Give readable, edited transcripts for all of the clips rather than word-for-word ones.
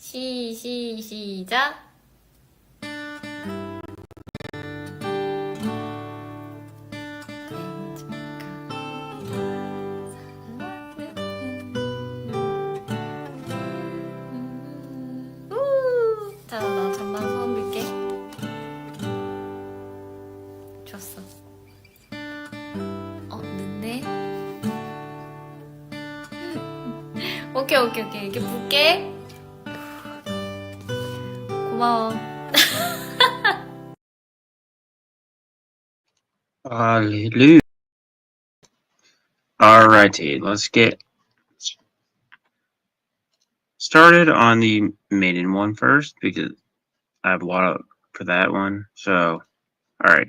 시작. 자, 나 잠깐 소원 빌게. 좋았어. 늦네. 오케이. 이렇게 볼게. 고마워. Hallelujah. Alrighty, let's get started on the MADEIN one first, because I have a lot for that one. So, alright.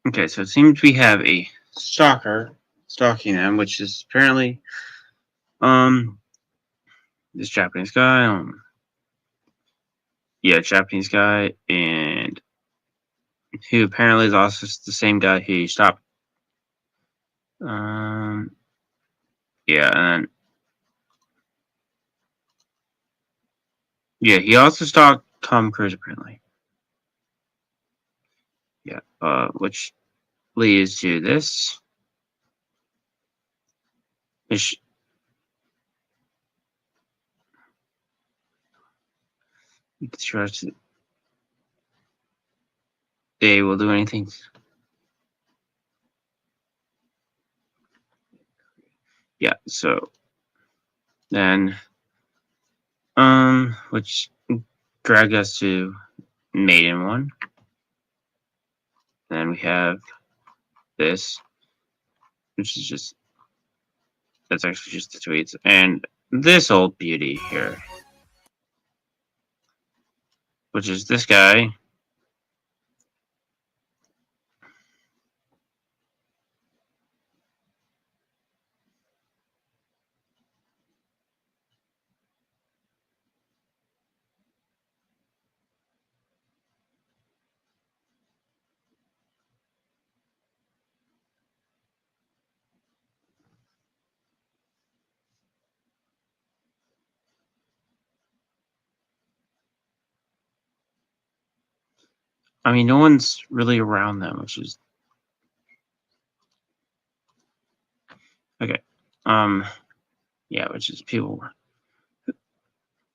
Okay, so it seems we have a stalker stalking them, which is apparently this Japanese guy. Yeah, Japanese guy, and who apparently is also the same guy who stopped. Yeah, and yeah, he also stalked Tom Cruise apparently. Yeah, which leads to this. They will do anything. Yeah, so then which drag us to MADEIN one. Then we have this, which is just, that's actually just the tweets, and this old beauty here, which is this guy. I mean, no one's really around them, which is okay. Yeah, which is people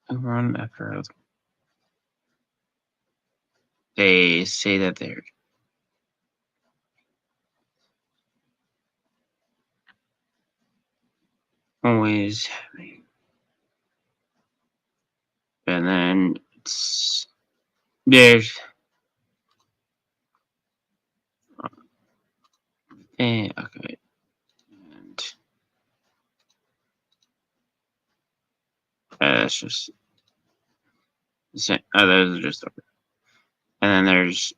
who run after. They say that they're always having, and then there's okay, and that's just those are just, and then there's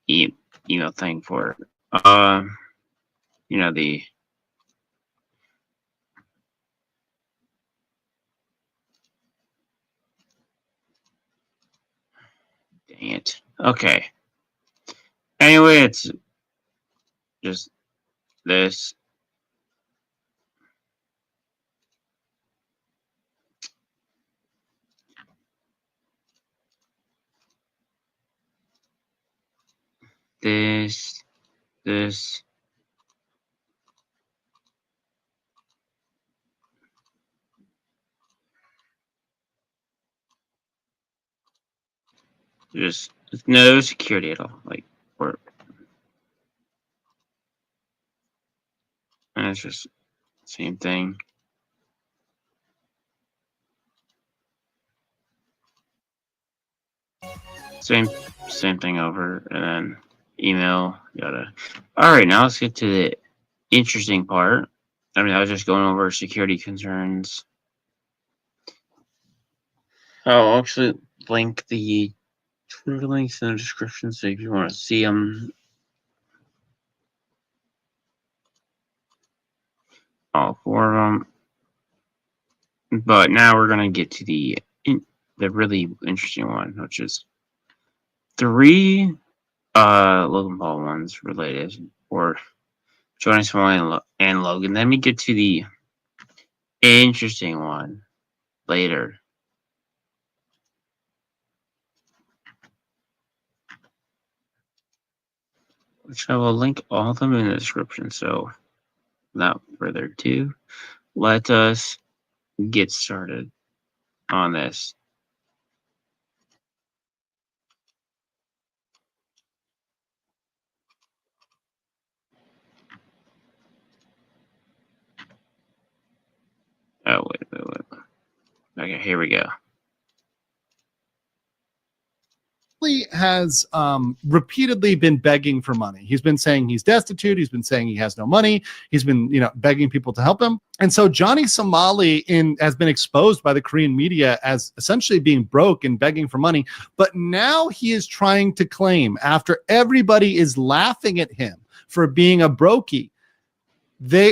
email thing for the dang it. Okay. Anyway, it's just this. This. Just no security at all. Like, and it's just same thing. Same thing over, and then email, yada. Alright, now let's get to the interesting part. I mean, I was just going over security concerns. I'll actually link the Twitter links in the description, so if you want to see them, all 4 of them. But now we're gonna get to the really interesting one, which is 3 Logan Paul ones related, or Johnny Somali and Logan. Let me get to the interesting one later. Which I will link all of them in the description. So, without further ado, let us get started on this. Oh, wait. Okay, here we go. Has repeatedly been begging for money. He's been saying he's destitute. He's been saying he has no money. He's been, begging people to help him. And so Johnny Somali has been exposed by the Korean media as essentially being broke and begging for money. But now he is trying to claim, after everybody is laughing at him for being a brokey,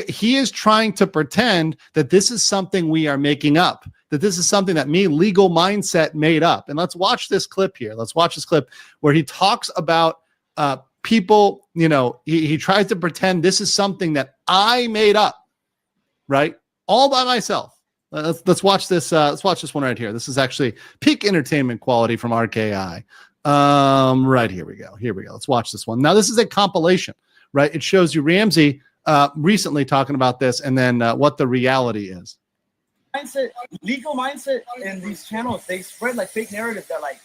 he is trying to pretend that this is something we are making up, that this is something that Legal Mindset made up. And let's watch this clip here. Let's watch this clip where he talks about people, he tries to pretend this is something that I made up, right? All by myself. Let's watch this. Let's watch this one right here. This is actually peak entertainment quality from RKI. Right, here we go. Let's watch this one. Now, this is a compilation, right? It shows you Ramsey recently talking about this, and then what the reality is. Legal mindset, and these channels, they spread like fake narratives that like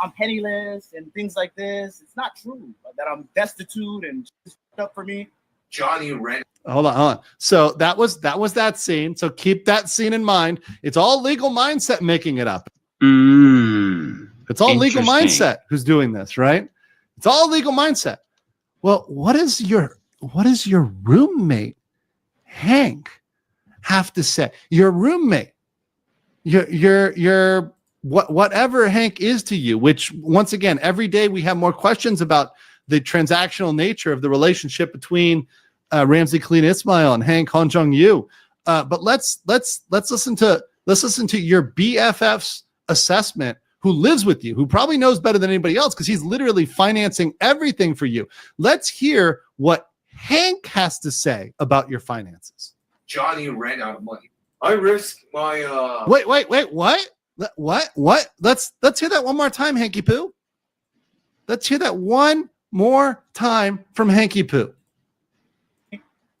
I'm penniless and things like this. It's not true. That I'm destitute and just up for me. Johnny Red. Hold on. So that was that scene. So keep that scene in mind. It's all Legal Mindset making it up. It's all Legal Mindset who's doing this, right? It's all Legal Mindset. Well, what is your roommate, Hank, have to say? Your roommate, your whatever Hank is to you, which once again, every day we have more questions about the transactional nature of the relationship between Ramsey Khalid Ismail and Hank Hong Jung Yu. But let's listen to your BFF's assessment, who lives with you, who probably knows better than anybody else because he's literally financing everything for you. Let's hear what Hank has to say about your finances. Johnny ran out of money. I risk my Wait, what? What? Let's hear that one more time, Hanky Poo. Let's hear that one more time from Hanky Poo.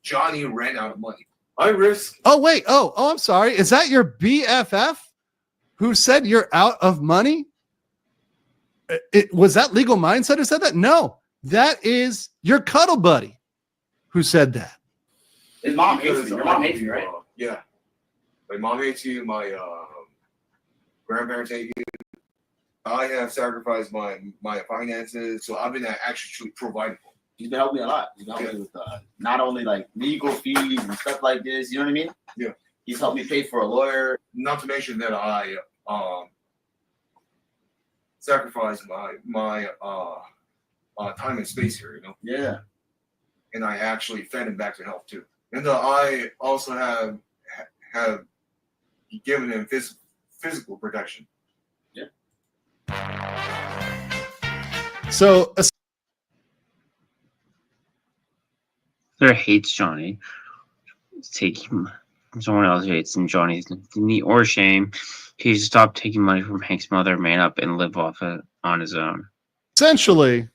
Johnny ran out of money. I risk. Oh, wait. Oh, I'm sorry. Is that your BFF who said you're out of money? Was that Legal Mindset who said that? No, that is your cuddle buddy who said that. His mom hates you. Your mom hates you, right? Yeah. My mom hates you. My grandparents hate you. I have sacrificed my finances, so I've been actually providing. He's been helping me a lot. He's been helping me with not only like legal fees and stuff like this. You know what I mean? Yeah. He's helped me pay for a lawyer. Not to mention that I sacrificed my time and space here. Yeah. And I actually fed him back to health too. And I also have given him physical protection. Yeah. So There hates Johnny. Taking someone else hates and Johnny's need or shame. He should stop taking money from Hank's mother, man up, and live off it on his own. Essentially,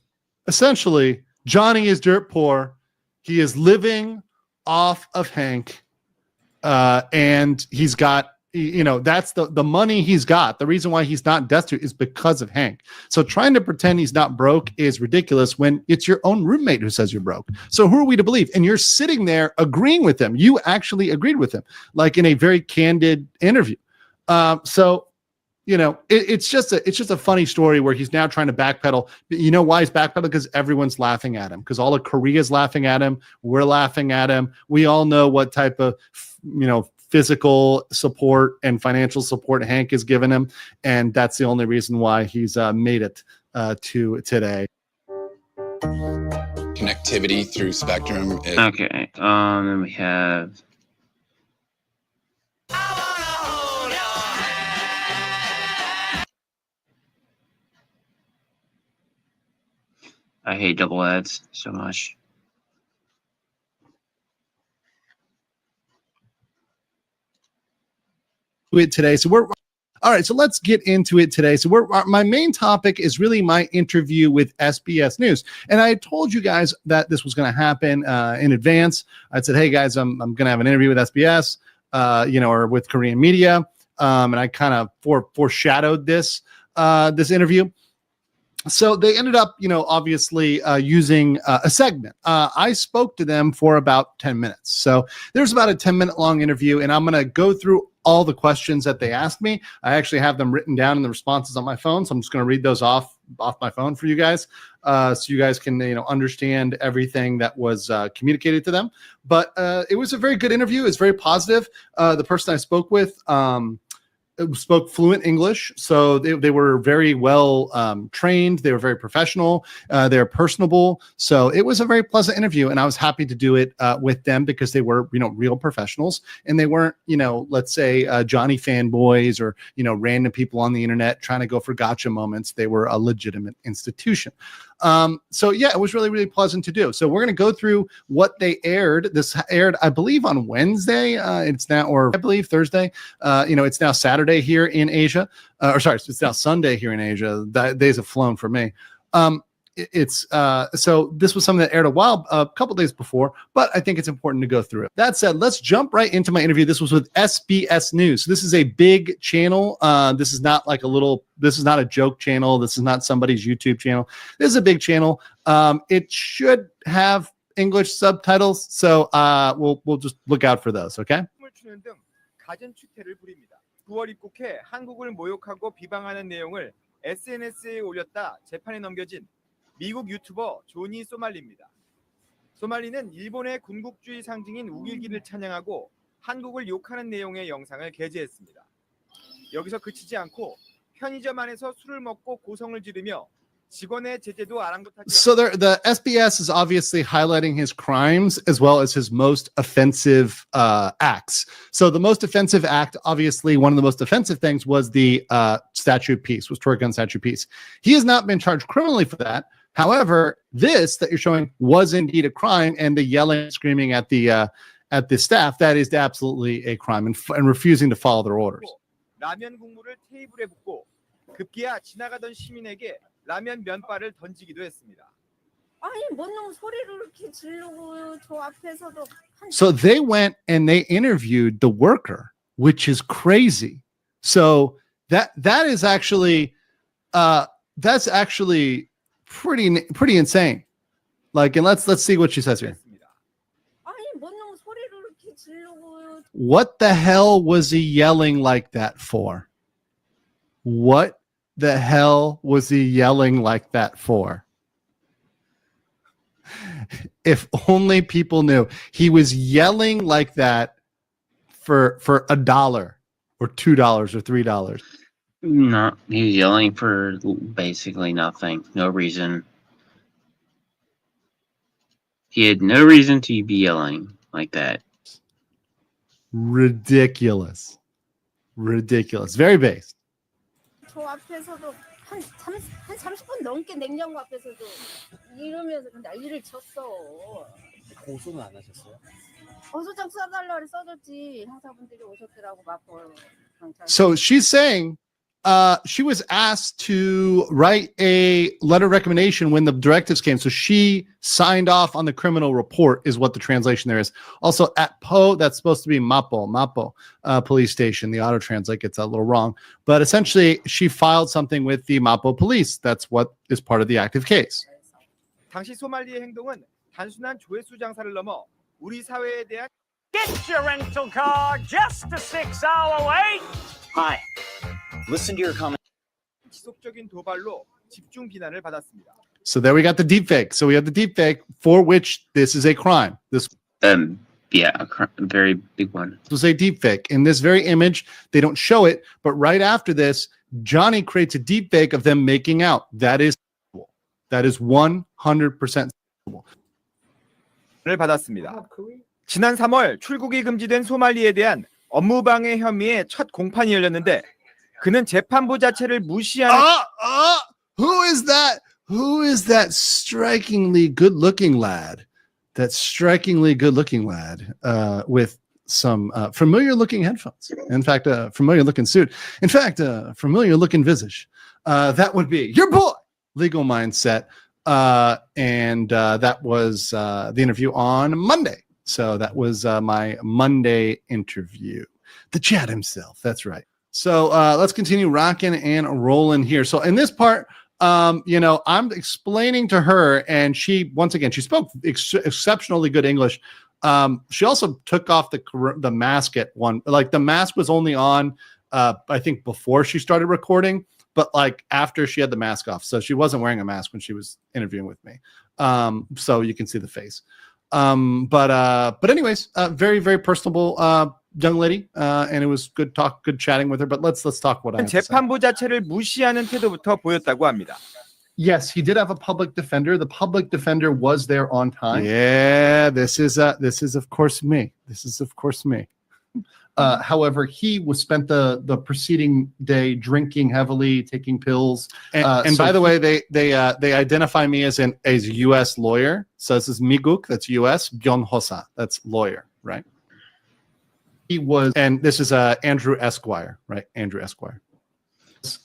Johnny is dirt poor. He is living off of Hank, and he's got, that's the money he's got. The reason why he's not destitute is because of Hank. So trying to pretend he's not broke is ridiculous when it's your own roommate who says you're broke. So who are we to believe? And you're sitting there agreeing with him. You actually agreed with him, like in a very candid interview. It's just a funny story where he's now trying to backpedal. You know why he's backpedaling? Because everyone's laughing at him. Because all of Korea's laughing at him. We're laughing at him. We all know what type of, physical support and financial support Hank has given him, and that's the only reason why he's made it to today. Connectivity through Spectrum. Okay. Then we have. I hate double ads so much. it today. So we're all right. So let's get into it today. So my main topic is really my interview with SBS News, and I told you guys that this was going to happen in advance. I said, "Hey guys, I'm going to have an interview with SBS, or with Korean media," and I kind of foreshadowed this interview. So they ended up, obviously using a segment. I spoke to them for about 10 minutes. So there's about a 10-minute long interview, and I'm going to go through all the questions that they asked me. I actually have them written down in the responses on my phone. So I'm just going to read those off my phone for you guys, so you guys can, understand everything that was communicated to them. But it was a very good interview. It's very positive. The person I spoke with, spoke fluent English, so they were very well trained. They were very professional. They're personable, so it was a very pleasant interview, and I was happy to do it with them because they were, real professionals, and they weren't, let's say Johnny fanboys or random people on the internet trying to go for gotcha moments. They were a legitimate institution. So yeah, it was really, really pleasant to do. So we're going to go through what they aired. This aired, I believe, on Wednesday. It's now, or I believe Thursday. It's now Saturday here in Asia. It's now Sunday here in Asia. Days have flown for me. So this was something that aired a couple days before, but I think it's important to go through it. That said, let's jump right into my interview. This was with SBS News. So this is a big channel. This is not a joke channel. This is not somebody's YouTube channel. This is a big channel. It should have English subtitles. So we'll just look out for those. Okay. 가전 추태를 부립니다. 9월 입국해 한국을 모욕하고 비방하는 내용을 SNS에 올렸다 재판에 넘겨진 미국 유튜버 조니 소말리입니다. 소말리는 일본의 군국주의 상징인 우길기를 찬양하고 한국을 욕하는 내용의 영상을 게재했습니다. 여기서 그치지 않고 편의점 안에서 술을 먹고 고성을 지르며 직원의 제재도 아랑곳하지. So the SBS is obviously highlighting his crimes as well as his most offensive acts. So the most offensive act, obviously, one of the most offensive things was the Statue of Peace, was Torgon Statue of Peace. He has not been charged criminally for that. However, this that you're showing was indeed a crime, and the yelling and screaming at the staff, that is absolutely a crime, and refusing to follow their orders. 라면 국물을 테이블에 붓고 급기야 지나가던 시민에게 라면 면발을 던지기도 했습니다. 아니 뭔 놈 소리를 이렇게 지르고 저 앞에서도. So they went and they interviewed the worker, which is crazy. So that is actually that's actually pretty insane. Like, and let's see what she says here. 아니 뭔 놈 소리를 이렇게 지르고. What the hell was he yelling like that for? What the hell was he yelling like that for? If only people knew. He was yelling like that for $1 or $2 or $3. No, he was yelling for basically nothing. No reason. He had no reason to be yelling like that. Ridiculous. Very based. 저 앞에서도 한 30분 넘게 냉장고 앞에서도 이러면서 난리를 쳤어. 고소는 안 하셨어요? 어소장 써달라 써줬지. 형사분들이 오셨더라고 마포 경찰. So she's saying she was asked to write a letter of recommendation when the directives came. So she signed off on the criminal report is what the translation there is. Also at Po, that's supposed to be Mapo police station. The auto translate gets a little wrong. But essentially she filed something with the Mapo police. That's what is part of the active case. 당시 소말리의 행동은 단순한 조회수 장사를 넘어 우리 사회에 대한 Get your rental car just a 6-hour wait. Hi. Listen to your comment. 지속적인 도발로 집중 비난을 받았습니다. So there we got the deepfake. So we have the deepfake for which this is a crime. This Yeah, very big one. was a deepfake. In this very image, they don't show it, but right after this, Johnny creates a deepfake of them making out. That is 100% 를 받았습니다. 지난 3월 출국이 금지된 소말리에 대한 업무방해 혐의의 첫 공판이 열렸는데 그는 재판부 자체를 무시하는 Who is that? Who is that strikingly good-looking lad? That strikingly good-looking lad with some familiar looking headphones. In fact, a familiar looking suit. In fact, a familiar looking visage. That would be your boy, Legal Mindset. And that was the interview on Monday. So that was my Monday interview. The Chad himself. That's right. So let's continue rocking and rolling here. So in this part, you know, I'm explaining to her, and she, once again, she spoke exceptionally good English. She also took off the mask at one, like the mask was only on, I think before she started recording, but like after she had the mask off. So she wasn't wearing a mask when she was interviewing with me. So you can see the face. But anyways, very, very personable, young lady. And it was good chatting with her, but let's talk what I have to say. 재판부 자체를 무시하는 태도부터 보였다고 합니다. Yes, he did have a public defender. The public defender was there on time. Yeah, this is of course me. This is of course me. However, he was spent the preceding day drinking heavily, taking pills. And so by the way, they identify me as a U.S. lawyer. So this is Miguk, that's U.S. Byon Hosa, that's lawyer, right? He was, and this is Andrew Esquire, right? Andrew Esquire.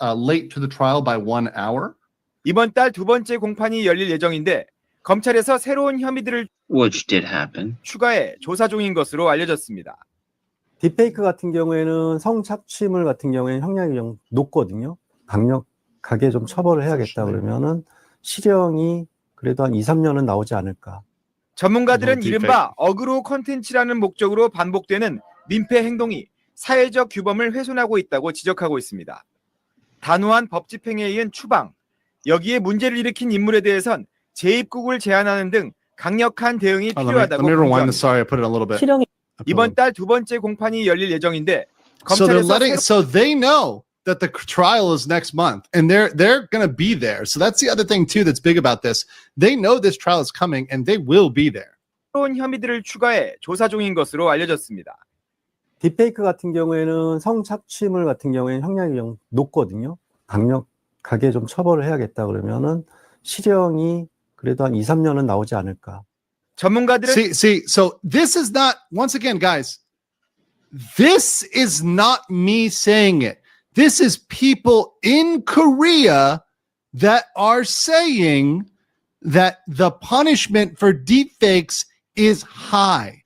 Late to the trial by 1 hour. 이번 달 두 번째 공판이 열릴 예정인데 검찰에서 새로운 혐의들을 Which did happen. 추가해 조사 중인 것으로 알려졌습니다. 딥페이크 같은 경우에는 성착취물 같은 경우에는 형량이 좀 높거든요. 강력하게 좀 처벌을 해야겠다 그러면은 실형이 그래도 한 2, 3년은 나오지 않을까. 전문가들은 이른바 어그로 콘텐츠라는 목적으로 반복되는 민폐 행동이 사회적 규범을 훼손하고 있다고 지적하고 있습니다. 단호한 법 집행에 의한 추방, 여기에 문제를 일으킨 인물에 대해선 재입국을 제한하는 등 강력한 대응이 필요하다고 강조합니다. 실형이 이번 달 두 번째 공판이 열릴 예정인데 So they know that the trial is next month, and they're going to be there. So that's the other thing too that's big about this. They know this trial is coming, and they will be there. 새로운 혐의들을 추가해 조사 중인 것으로 알려졌습니다. 딥페이크 같은 경우에는 성착취물 같은 경우에는 형량이 좀 높거든요. 강력하게 좀 처벌을 해야겠다 그러면은 실형이 그래도 한 2, 3년은 나오지 않을까. 전문가들은 See, so this is not, once again, guys, this is not me saying it. This is people in Korea that are saying that the punishment for deepfakes is high.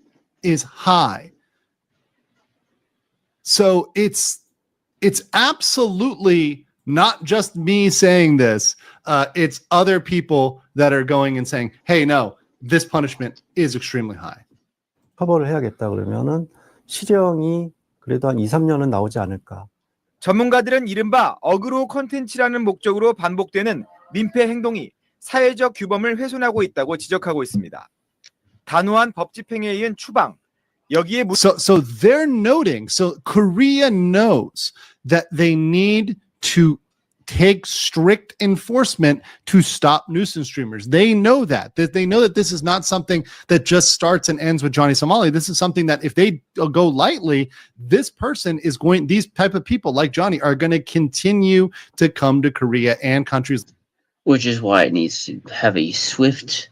So it's absolutely not just me saying this. It's other people that are going and saying, hey, no, this punishment is extremely high. 처벌을 해야겠다 그러면은 실형이 그래도 한 2, 3년은 나오지 않을까. 전문가들은 이른바 어그로 콘텐츠라는 목적으로 반복되는 민폐 행동이 사회적 규범을 훼손하고 있다고 지적하고 있습니다. 단호한 법 집행에 의한 추방, 여기에 So they're noting, so Korea knows that they need to take strict enforcement to stop nuisance streamers. They know that this is not something that just starts and ends with Johnny Somali. This is something that if they go lightly, these type of people like Johnny are going to continue to come to Korea and countries. Which is why it needs to have a swift,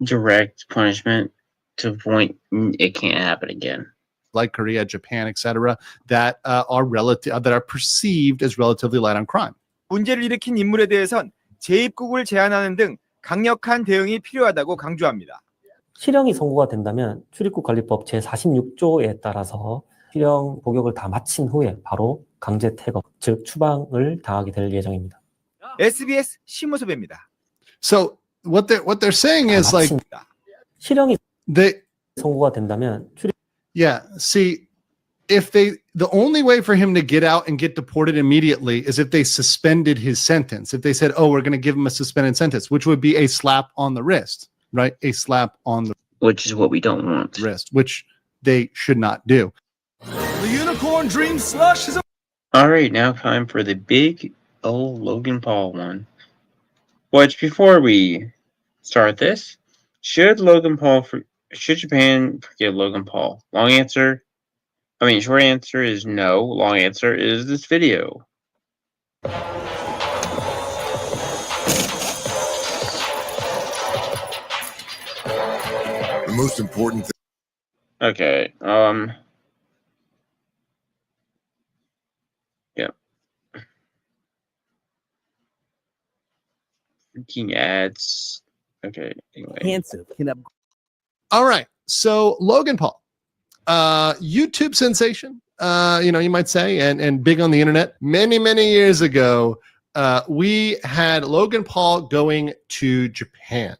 direct punishment to the point it can't happen again. Like Korea, Japan, etc., that are perceived as relatively light on crime. 문제를 일으킨 인물에 대해선 재입국을 제한하는 등 강력한 대응이 필요하다고 강조합니다. 실형이 선고가 된다면 출입국관리법 제46조에 따라서 실형 복역을 다 마친 후에 바로 강제 퇴거, 즉 추방을 당하게 될 예정입니다. SBS 심우섭입니다. So what they're saying is like 실형이 선고가 된다면 Yeah, see, the only way for him to get out and get deported immediately is if they suspended his sentence. If they said, oh, we're going to give him a suspended sentence, which would be a slap on the wrist, right? A slap on the which is what we don't want. Wrist, which they should not do. The Unicorn Dream Slush is All right, now time for the big old Logan Paul one. Which, before we start this, should Japan forgive Logan Paul? Short answer is no. Long answer is this video. The most important thing. Okay. Yeah. Freaking ads. Okay. Anyway. All right. So Logan Paul, YouTube sensation, you might say, and big on the internet. Many years ago, we had Logan Paul going to Japan,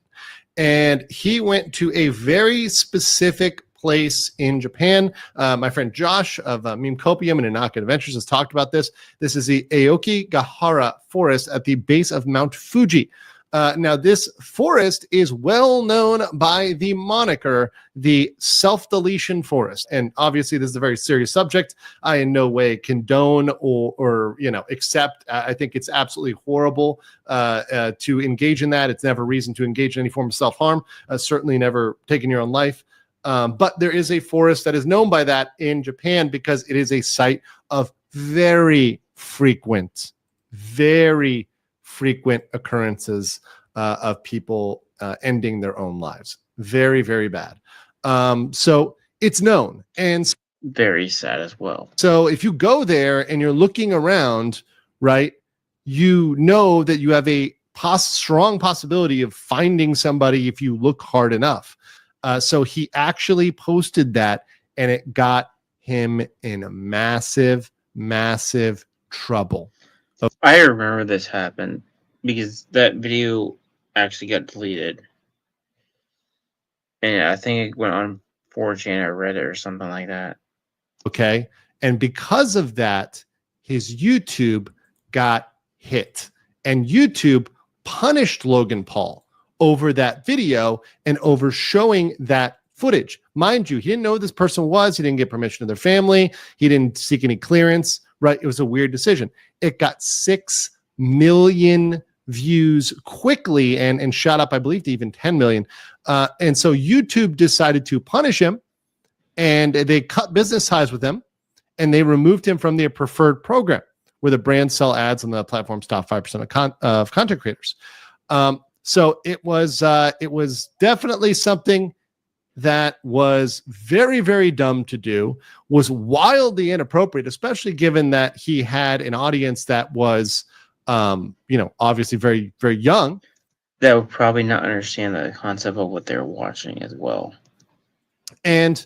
and he went to a very specific place in Japan. My friend Josh of Meme Copium and Inaka Adventures has talked about this. This is the Aokigahara forest at the base of Mount Fuji. Now, this forest is well known by the moniker, the self-deletion forest. And obviously, this is a very serious subject. I in no way condone or accept. I think it's absolutely horrible to engage in that. It's never reason to engage in any form of self-harm. Certainly never taking your own life. But there is a forest that is known by that in Japan because it is a site of very frequent occurrences of people ending their own lives. Very bad. So it's known, and very sad as well. So if you go there and you're looking around, right, you know that you have a strong possibility of finding somebody if you look hard enough. So he actually posted that, and it got him in a massive trouble. I remember this happened because that video actually got deleted. And I think it went on 4chan or Reddit or something like that. Okay. And because of that, his YouTube got hit. And YouTube punished Logan Paul over that video and over showing that footage. Mind you, he didn't know who this person was. He didn't get permission of their family. He didn't seek any clearance, right? It was a weird decision. It got 6 million views quickly and shot up, I believe, to even 10 million. And so YouTube decided to punish him, and they cut business ties with him, and they removed him from their preferred program where the brands sell ads on the platform's top 5% of content creators. So it was definitely something that was very dumb to do, was wildly inappropriate, especially given that he had an audience that was, obviously very young. That would probably not understand the concept of what they're watching as well. And,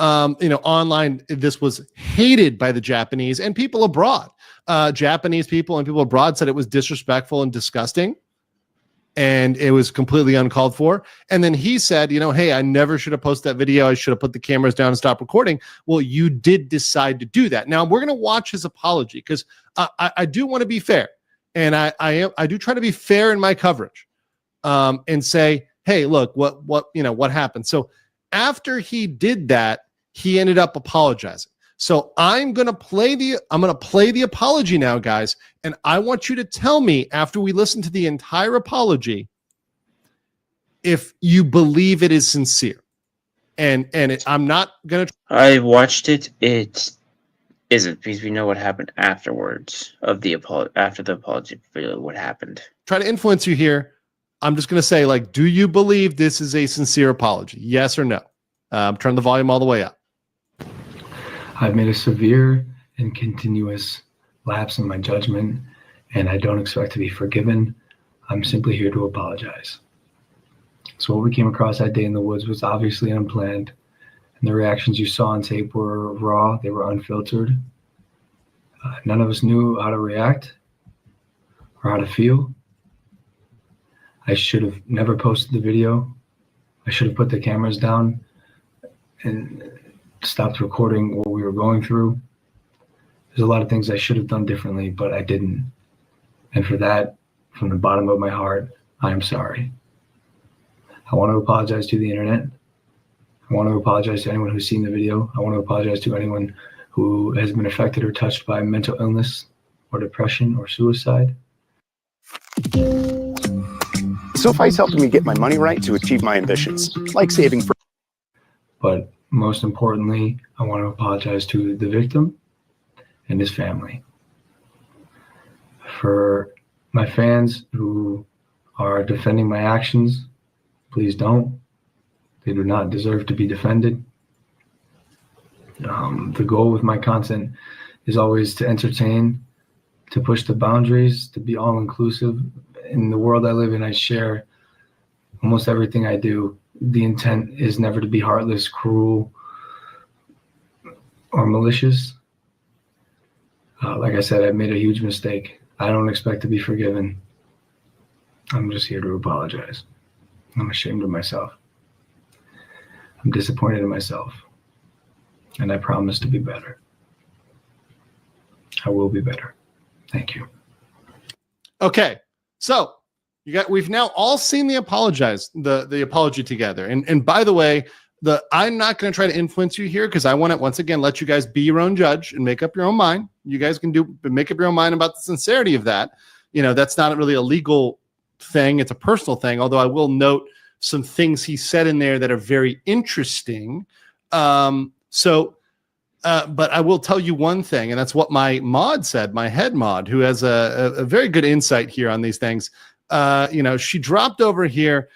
online, this was hated by the Japanese and people abroad. Japanese people and people abroad said it was disrespectful and disgusting, and it was completely uncalled for. And then he said, hey, I never should have posted that video. I should have put the cameras down and stopped recording. Well, you did decide to do that. Now we're going to watch his apology because I do want to be fair. And I do try to be fair in my coverage, and say, hey, look, what happened? So after he did that, he ended up apologizing. So I'm going to play the apology now, guys. And I want you to tell me, after we listen to the entire apology, if you believe it is sincere. And I'm not going to. I watched it. It isn't, because we know what happened afterwards of the after the apology video, what happened. Try to influence you here. I'm just going to say, do you believe this is a sincere apology? Yes or no? Turn the volume all the way up. I've made a severe and continuous lapse in my judgment, and I don't expect to be forgiven. I'm simply here to apologize. So what we came across that day in the woods was obviously unplanned, and the reactions you saw on tape were raw. They were unfiltered. None of us knew how to react or how to feel. I should have never posted the video. I should have put the cameras down and stopped recording what we were going through. There's a lot of things I should have done differently, but I didn't. And for that, from the bottom of my heart, I am sorry. I want to apologize to the internet. I want to apologize to anyone who's seen the video. I want to apologize to anyone who has been affected or touched by mental illness or depression or suicide. SoFi's helped me get my money right to achieve my ambitions, like saving for. But most importantly, I want to apologize to the victim and his family. For my fans who are defending my actions, please don't. They do not deserve to be defended. The goal with my content is always to entertain, to push the boundaries, to be all inclusive. In the world I live in, I share almost everything I do. The intent is never to be heartless, cruel, or malicious. Like I said, I've made a huge mistake. I don't expect to be forgiven. I'm just here to apologize. I'm ashamed of myself. I'm disappointed in myself. And I promise to be better. I will be better. Thank you. Okay, so we've now all seen the apology together. And by the way, I'm not going to try to influence you here because I want to once again let you guys be your own judge and make up your own mind. You guys can make up your own mind about the sincerity of that. You know, that's not really a legal thing; it's a personal thing. Although I will note some things he said in there that are very interesting. But I will tell you one thing, and that's what my mod said, my head mod, who has a very good insight here on these things. She dropped over here.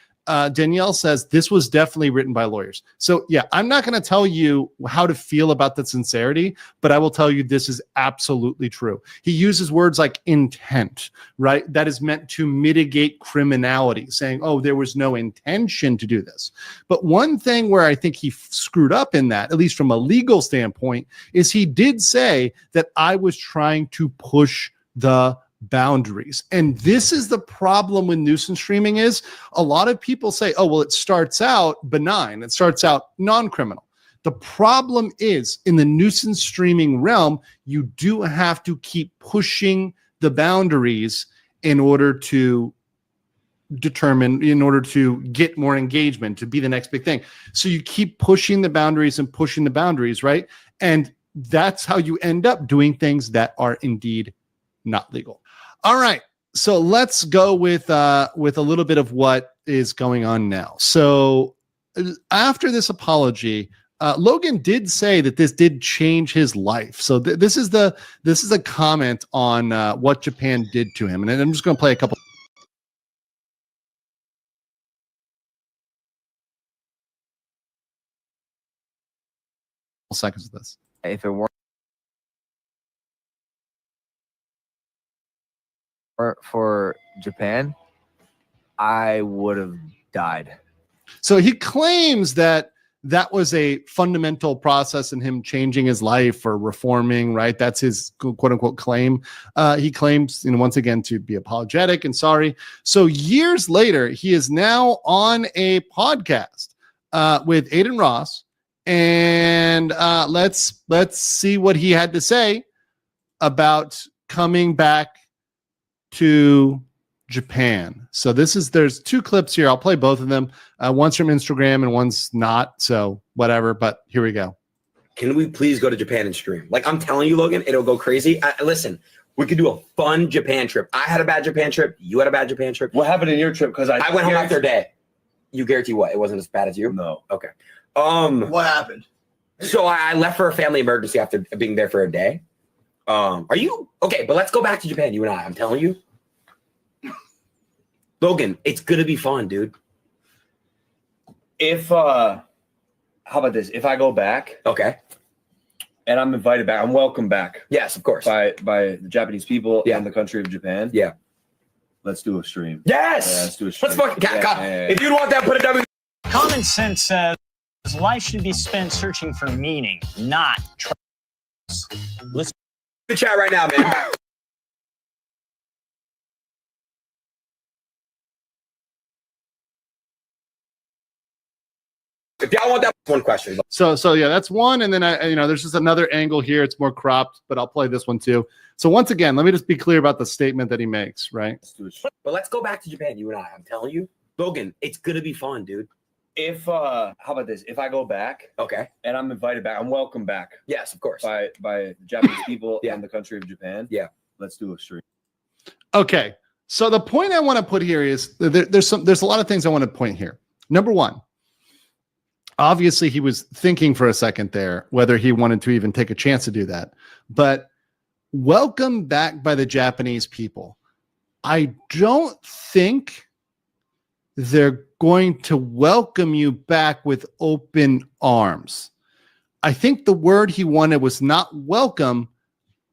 Danielle says this was definitely written by lawyers. So yeah, I'm not going to tell you how to feel about the sincerity, but I will tell you this is absolutely true. He uses words like intent, right? That is meant to mitigate criminality, saying, oh, there was no intention to do this. But one thing where I think he screwed up in that, at least from a legal standpoint, is he did say that I was trying to push the boundaries. And this is the problem with nuisance streaming is a lot of people say, oh, well, it starts out benign. It starts out non-criminal. The problem is in the nuisance streaming realm, you do have to keep pushing the boundaries in order to get more engagement, to be the next big thing. So you keep pushing the boundaries, right? And that's how you end up doing things that are indeed not legal. All right, so let's go with a little bit of what is going on now. So after this apology, Logan did say that this did change his life. So this is a comment on what Japan did to him, and I'm just going to play a couple seconds of this. If it weren't for Japan, I would have died. So he claims that was a fundamental process in him changing his life or reforming, right? That's his quote unquote claim. He claims, once again, to be apologetic and sorry. So years later, he is now on a podcast with Aiden Ross, and let's see what he had to say about coming back to Japan. So there's two clips here. I'll play both of them. One's from Instagram and one's not. So whatever, but here we go. Can we please go to Japan and stream? Like I'm telling you, Logan, it'll go crazy. Listen, we could do a fun Japan trip. I had a bad Japan trip. You had a bad Japan trip. What happened in your trip? Because I went home after a day. You guarantee what? It wasn't as bad as you? No. Okay. What happened? So I left for a family emergency after being there for a day. Are you okay? But let's go back to Japan, you and I. I'm telling you. Logan, it's gonna be fun, dude. If how about this? If I go back, okay, and I'm invited back, I'm welcome back. Yes, of course, by the Japanese people and the country of Japan. Yeah, let's do a stream. Yes, let's do a stream. Let's fucking If you want that, put a W. Common sense says life should be spent searching for meaning, not trust. Listen to the chat right now, man. If y'all want that one question. So yeah, that's one. And then there's just another angle here. It's more cropped, but I'll play this one too. So once again, let me just be clear about the statement that he makes, right? But let's go back to Japan, you and I. I'm telling you, Logan, it's gonna be fun, dude. If how about this? If I go back, okay, and I'm invited back, I'm welcome back. Yes, of course, by the Japanese people and the country of Japan. Yeah, let's do a stream. Okay, so the point I want to put here is there's a lot of things I want to point here. Number one. Obviously, he was thinking for a second there whether he wanted to even take a chance to do that. But welcome back by the Japanese people. I don't think they're going to welcome you back with open arms. I think the word he wanted was not welcome.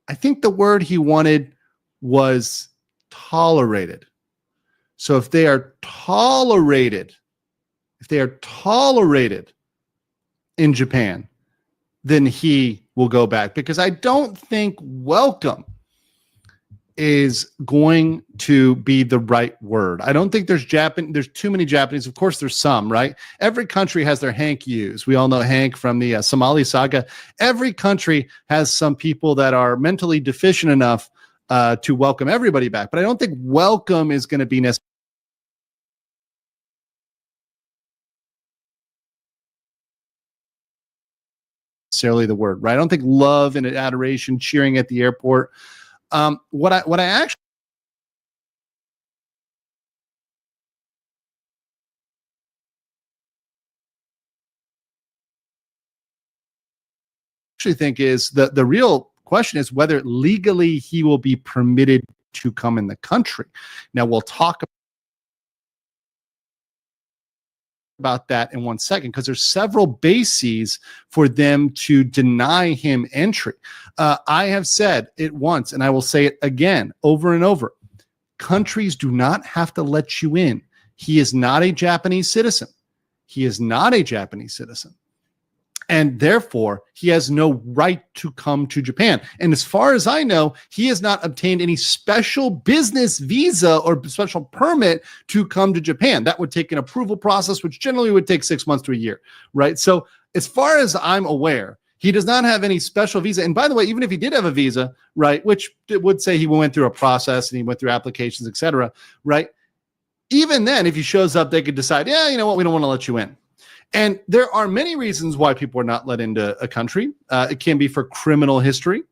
I think the word he wanted was tolerated. So if they are tolerated in Japan, then he will go back, because I don't think welcome is going to be the right word. I don't think there's too many Japanese. Of course, there's some, right? Every country has their Hank U's. We all know Hank from the Somali saga. Every country has some people that are mentally deficient enough to welcome everybody back. But I don't think welcome is going to be necessarily the word, right? I don't think love and adoration, cheering at the airport. What I actually think is the real question is whether legally he will be permitted to come in the country. Now, we'll talk about that in 1 second, because there's several bases for them to deny him entry. I have said it once, and I will say it again over and over. Countries do not have to let you in. He is not a Japanese citizen. He is not a Japanese citizen. And therefore, he has no right to come to Japan. And as far as I know, he has not obtained any special business visa or special permit to come to Japan. That would take an approval process, which generally would take 6 months to a year, right? So as far as I'm aware, he does not have any special visa. And by the way, even if he did have a visa, right, which it would say he went through a process and he went through applications, et cetera, right? Even then, if he shows up, they could decide, yeah, you know what, we don't want to let you in. And there are many reasons why people are not let into a country. It can be for criminal history.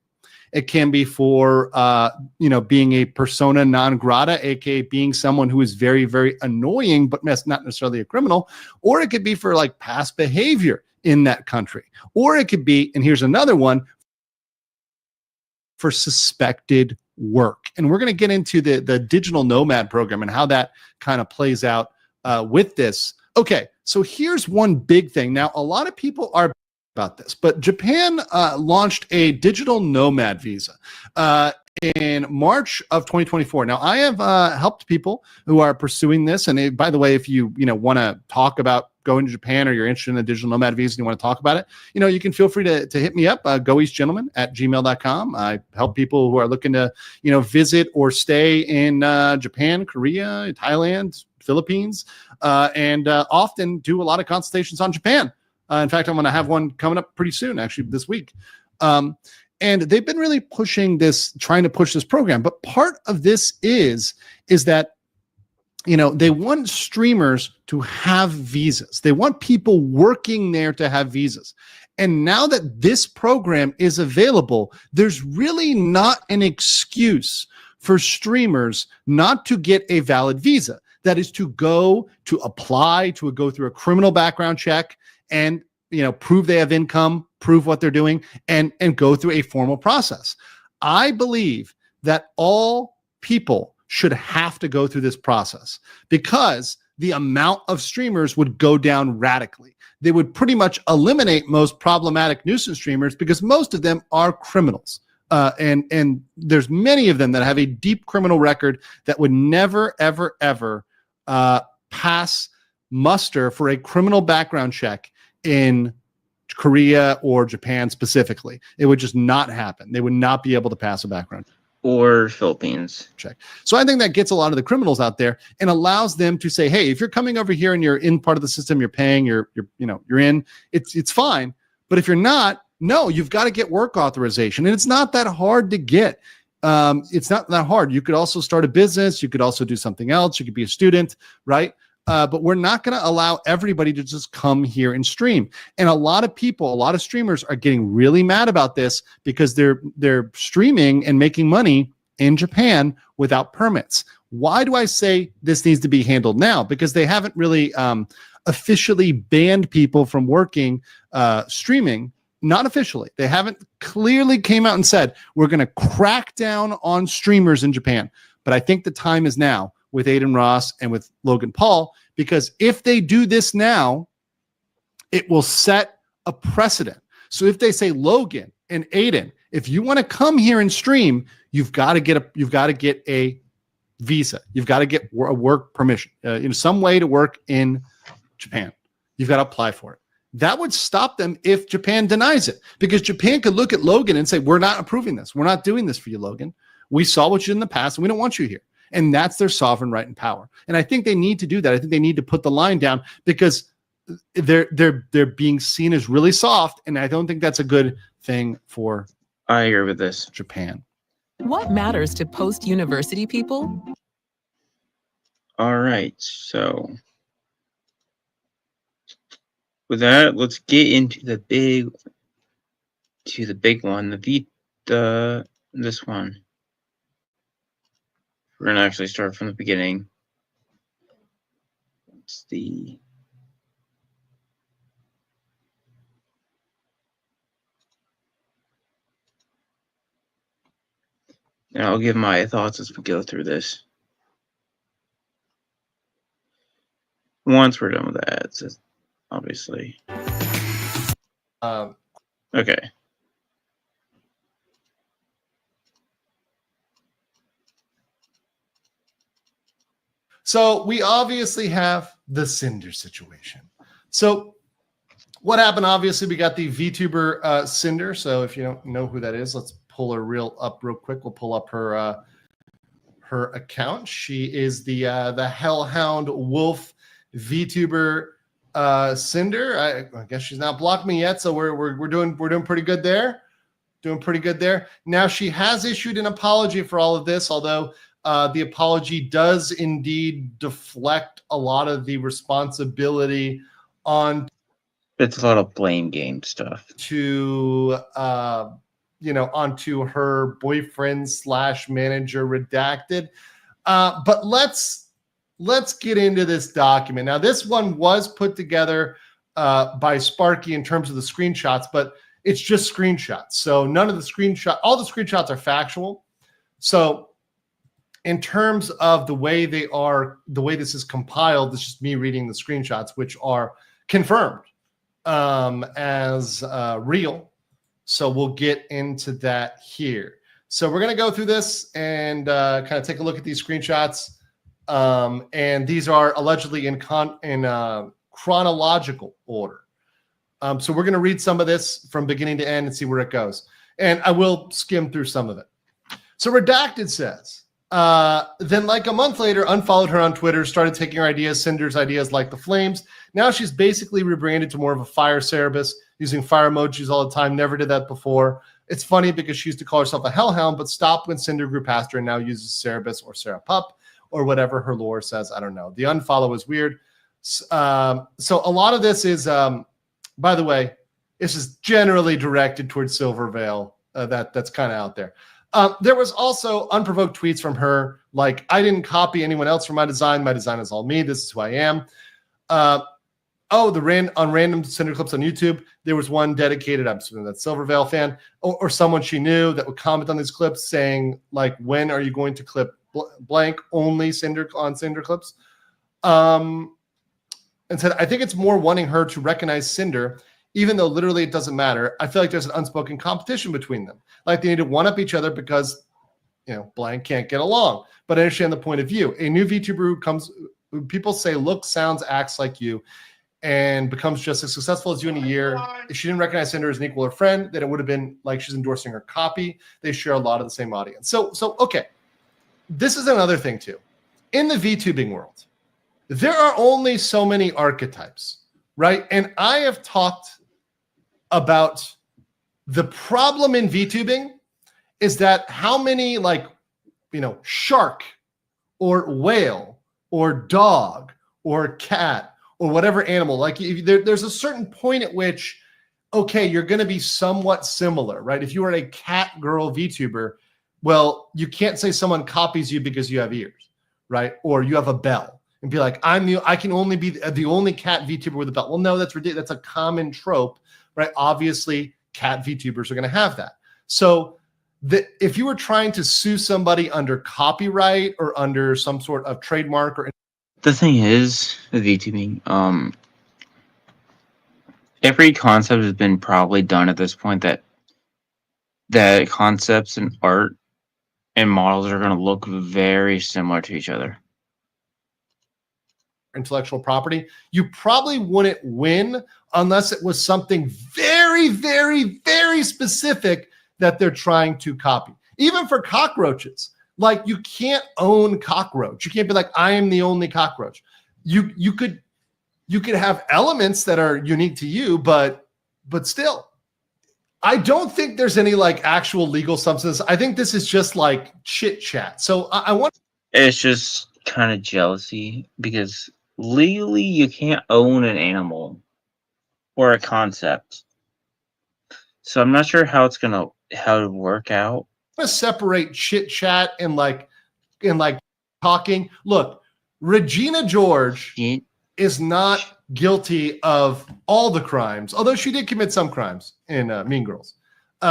It can be for, being a persona non grata, aka being someone who is very, very annoying, but not necessarily a criminal. Or it could be for like past behavior in that country. Or it could be, and here's another one, for suspected work. And we're going to get into the digital nomad program and how that kind of plays out with this. Okay, so here's one big thing. Now, a lot of people are about this, but Japan launched a digital nomad visa in March of 2024. Now, I have helped people who are pursuing this. And by the way, if you want to talk about going to Japan, or you're interested in a digital nomad visa and you want to talk about it, you can feel free to hit me up, goeastgentleman@gmail.com. I help people who are looking to, visit or stay in Japan, Korea, Thailand, Philippines, and often do a lot of consultations on Japan. In fact, I'm going to have one coming up pretty soon, actually this week. And they've been really trying to push this program. But part of this is that, they want streamers to have visas. They want people working there to have visas. And now that this program is available, there's really not an excuse for streamers not to get a valid visa. That is to go to apply, to go through a criminal background check and, prove they have income, prove what they're doing, and go through a formal process. I believe that all people should have to go through this process, because the amount of streamers would go down radically. They would pretty much eliminate most problematic nuisance streamers, because most of them are criminals. And there's many of them that have a deep criminal record that would never, ever, ever pass muster for a criminal background check in Korea or Japan specifically. It would just not happen. They would not be able to pass a background or Philippines check. So I think that gets a lot of the criminals out there and allows them to say, hey, if you're coming over here and you're in part of the system, you're paying, you're in, it's fine. But if you're not, no, you've got to get work authorization. And it's not that hard to get. It's not that hard. You could also start a business. You could also do something else. You could be a student, right? But we're not going to allow everybody to just come here and stream. And a lot of streamers are getting really mad about this, because they're streaming and making money in Japan without permits. Why do I say this needs to be handled now? Because they haven't really officially banned people from working streaming. Not officially. They haven't clearly came out and said, we're going to crack down on streamers in Japan. But I think the time is now with Adin Ross and with Logan Paul, because if they do this now, it will set a precedent. So if they say, Logan and Aiden, if you want to come here and stream, you've got to get a visa. You've got to get a work permission, some way to work in Japan. You've got to apply for it. That would stop them if Japan denies it, because Japan could look at Logan and say, we're not approving this. We're not doing this for you, Logan. We saw what you did in the past and we don't want you here. And that's their sovereign right and power. And I think they need to do that. I think they need to put the line down, because they're being seen as really soft. And I don't think that's a good thing for I agree with this. Japan. What matters to post-university people? All right, so with that, let's get into the big one, this one. We're gonna actually start from the beginning. It's the and I'll give my thoughts as we go through this. Once we're done with the ads, obviously. Okay. So we obviously have the Cinder situation. So what happened? Obviously, we got the VTuber Cinder. So if you don't know who that is, let's pull her up real quick. We'll pull up her account. She is the Hellhound Wolf VTuber Cinder. I guess she's not blocked me yet, so we're doing pretty good there. Doing pretty good there. Now she has issued an apology for all of this, although the apology does indeed deflect a lot of the responsibility on. It's a lot of blame game stuff. To onto her boyfriend / manager Redacted. But let's get into this document. Now, this one was put together by Sparky in terms of the screenshots, but it's just screenshots. So all the screenshots are factual. So in terms of the way this is compiled, it's just me reading the screenshots, which are confirmed as real. So we'll get into that here. So we're going to go through this and kind of take a look at these screenshots. And these are allegedly in chronological order. So we're going to read some of this from beginning to end and see where it goes. And I will skim through some of it. So Redacted says, then like a month later, unfollowed her on Twitter, started taking her ideas, Cinder's ideas like the flames. Now she's basically rebranded to more of a fire Cerebus, using fire emojis all the time. Never did that before. It's funny because she used to call herself a hellhound, but stopped when Cinder grew past her and now uses Cerebus or Serapup or whatever her lore says. I don't know. The unfollow is weird. So a lot of this is, by the way, this is generally directed towards Silvervale. That's kind of out there. There was also unprovoked tweets from her, like, I didn't copy anyone else for my design. My design is all me. This is who I am. On random Cinder clips on YouTube, there was one dedicated, I'm assuming that's Silvervale fan, or someone she knew that would comment on these clips saying, like, when are you going to clip blank only Cinder on Cinder clips? And said, I think it's more wanting her to recognize Cinder, even though literally it doesn't matter. I feel like there's an unspoken competition between them. Like they need to one-up each other because, blank can't get along. But I understand the point of view. A new VTuber who people say looks, sounds, acts like you, and becomes just as successful as you in a year. If she didn't recognize Cinder as an equal or friend, then it would have been like she's endorsing her copy. They share a lot of the same audience. So okay. This is another thing too. In the VTubing world, there are only so many archetypes, right? And I have talked about the problem in VTubing is that how many shark or whale or dog or cat or whatever animal, there's a certain point at which, okay, you're going to be somewhat similar, right? If you are a cat girl VTuber, well, you can't say someone copies you because you have ears, right? Or you have a bell and be like, I can only be the only cat VTuber with a bell. Well, no, that's ridiculous. That's a common trope, right? Obviously, cat VTubers are going to have that. So if you were trying to sue somebody under copyright or under some sort of trademark or the thing is with VTubing, every concept has been probably done at this point that concepts and art and models are going to look very similar to each other. Intellectual property, you probably wouldn't win unless it was something very, very, very specific that they're trying to copy. Even for cockroaches, like you can't own cockroach. You can't be like, I am the only cockroach. You could have elements that are unique to you, but still, I don't think there's any like actual legal substance. I think this is just like chit chat. So I want. It's just kind of jealousy because legally you can't own an animal or a concept. So I'm not sure how it work out. To separate chit chat and like talking. Look, Regina George is not guilty of all the crimes, although she did commit some crimes in Mean Girls.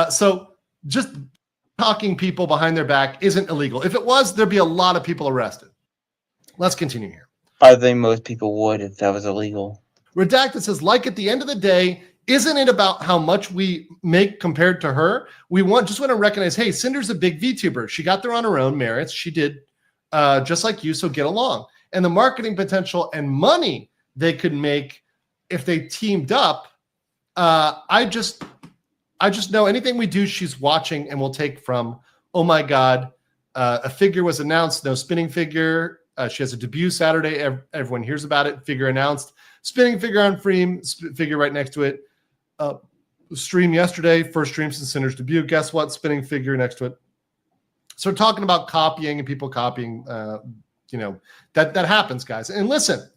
So just talking people behind their back isn't illegal. If it was, there'd be a lot of people arrested. Let's continue here. I think most people would if that was illegal. Redacted says, like at the end of the day, isn't it about how much we make compared to her? We just want to recognize, hey, Cinder's a big VTuber. She got there on her own merits. She did just like you, so get along. And the marketing potential and money they could make if they teamed up. I just know anything we do, she's watching and will take from. Oh my God, a figure was announced. No spinning figure. She has a debut Saturday. Everyone hears about it. Figure announced. Spinning figure on frame. Figure right next to it. Stream yesterday. First stream since Cinder's debut. Guess what? Spinning figure next to it. So we're talking about copying and people copying. That happens, guys. And listen,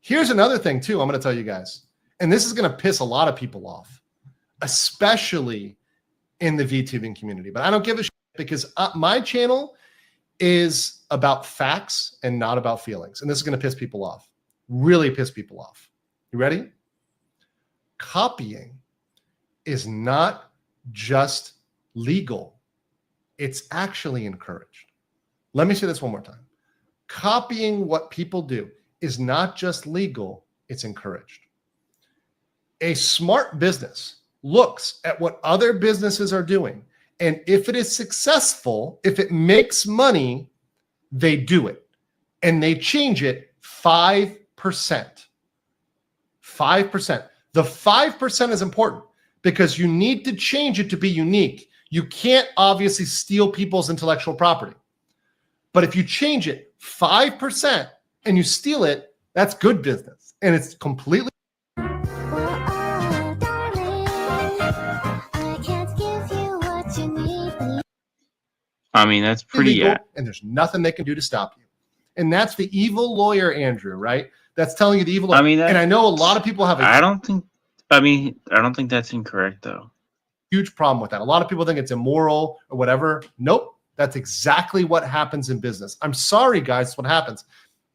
here's another thing too. I'm going to tell you guys, and this is going to piss a lot of people off, especially in the VTubing community. But I don't give a shit because my channel is about facts and not about feelings. And this is going to piss people off. Really piss people off. You ready? Copying is not just legal. It's actually encouraged. Let me say this one more time. Copying what people do is not just legal, it's encouraged. A smart business looks at what other businesses are doing, and if it is successful, if it makes money, they do it. And they change it 5%. 5%. The 5% is important because you need to change it to be unique. You can't obviously steal people's intellectual property. But if you change it 5% and you steal it, that's good business. And it's completely. I mean, that's pretty illegal, and there's nothing they can do to stop you. And that's the evil lawyer, Andrew, right? That's telling you the evil lawyer. I mean, and I know a lot of people have I don't think that's incorrect, though. Huge problem with that. A lot of people think it's immoral or whatever. Nope. That's exactly what happens in business. I'm sorry, guys, that's what happens.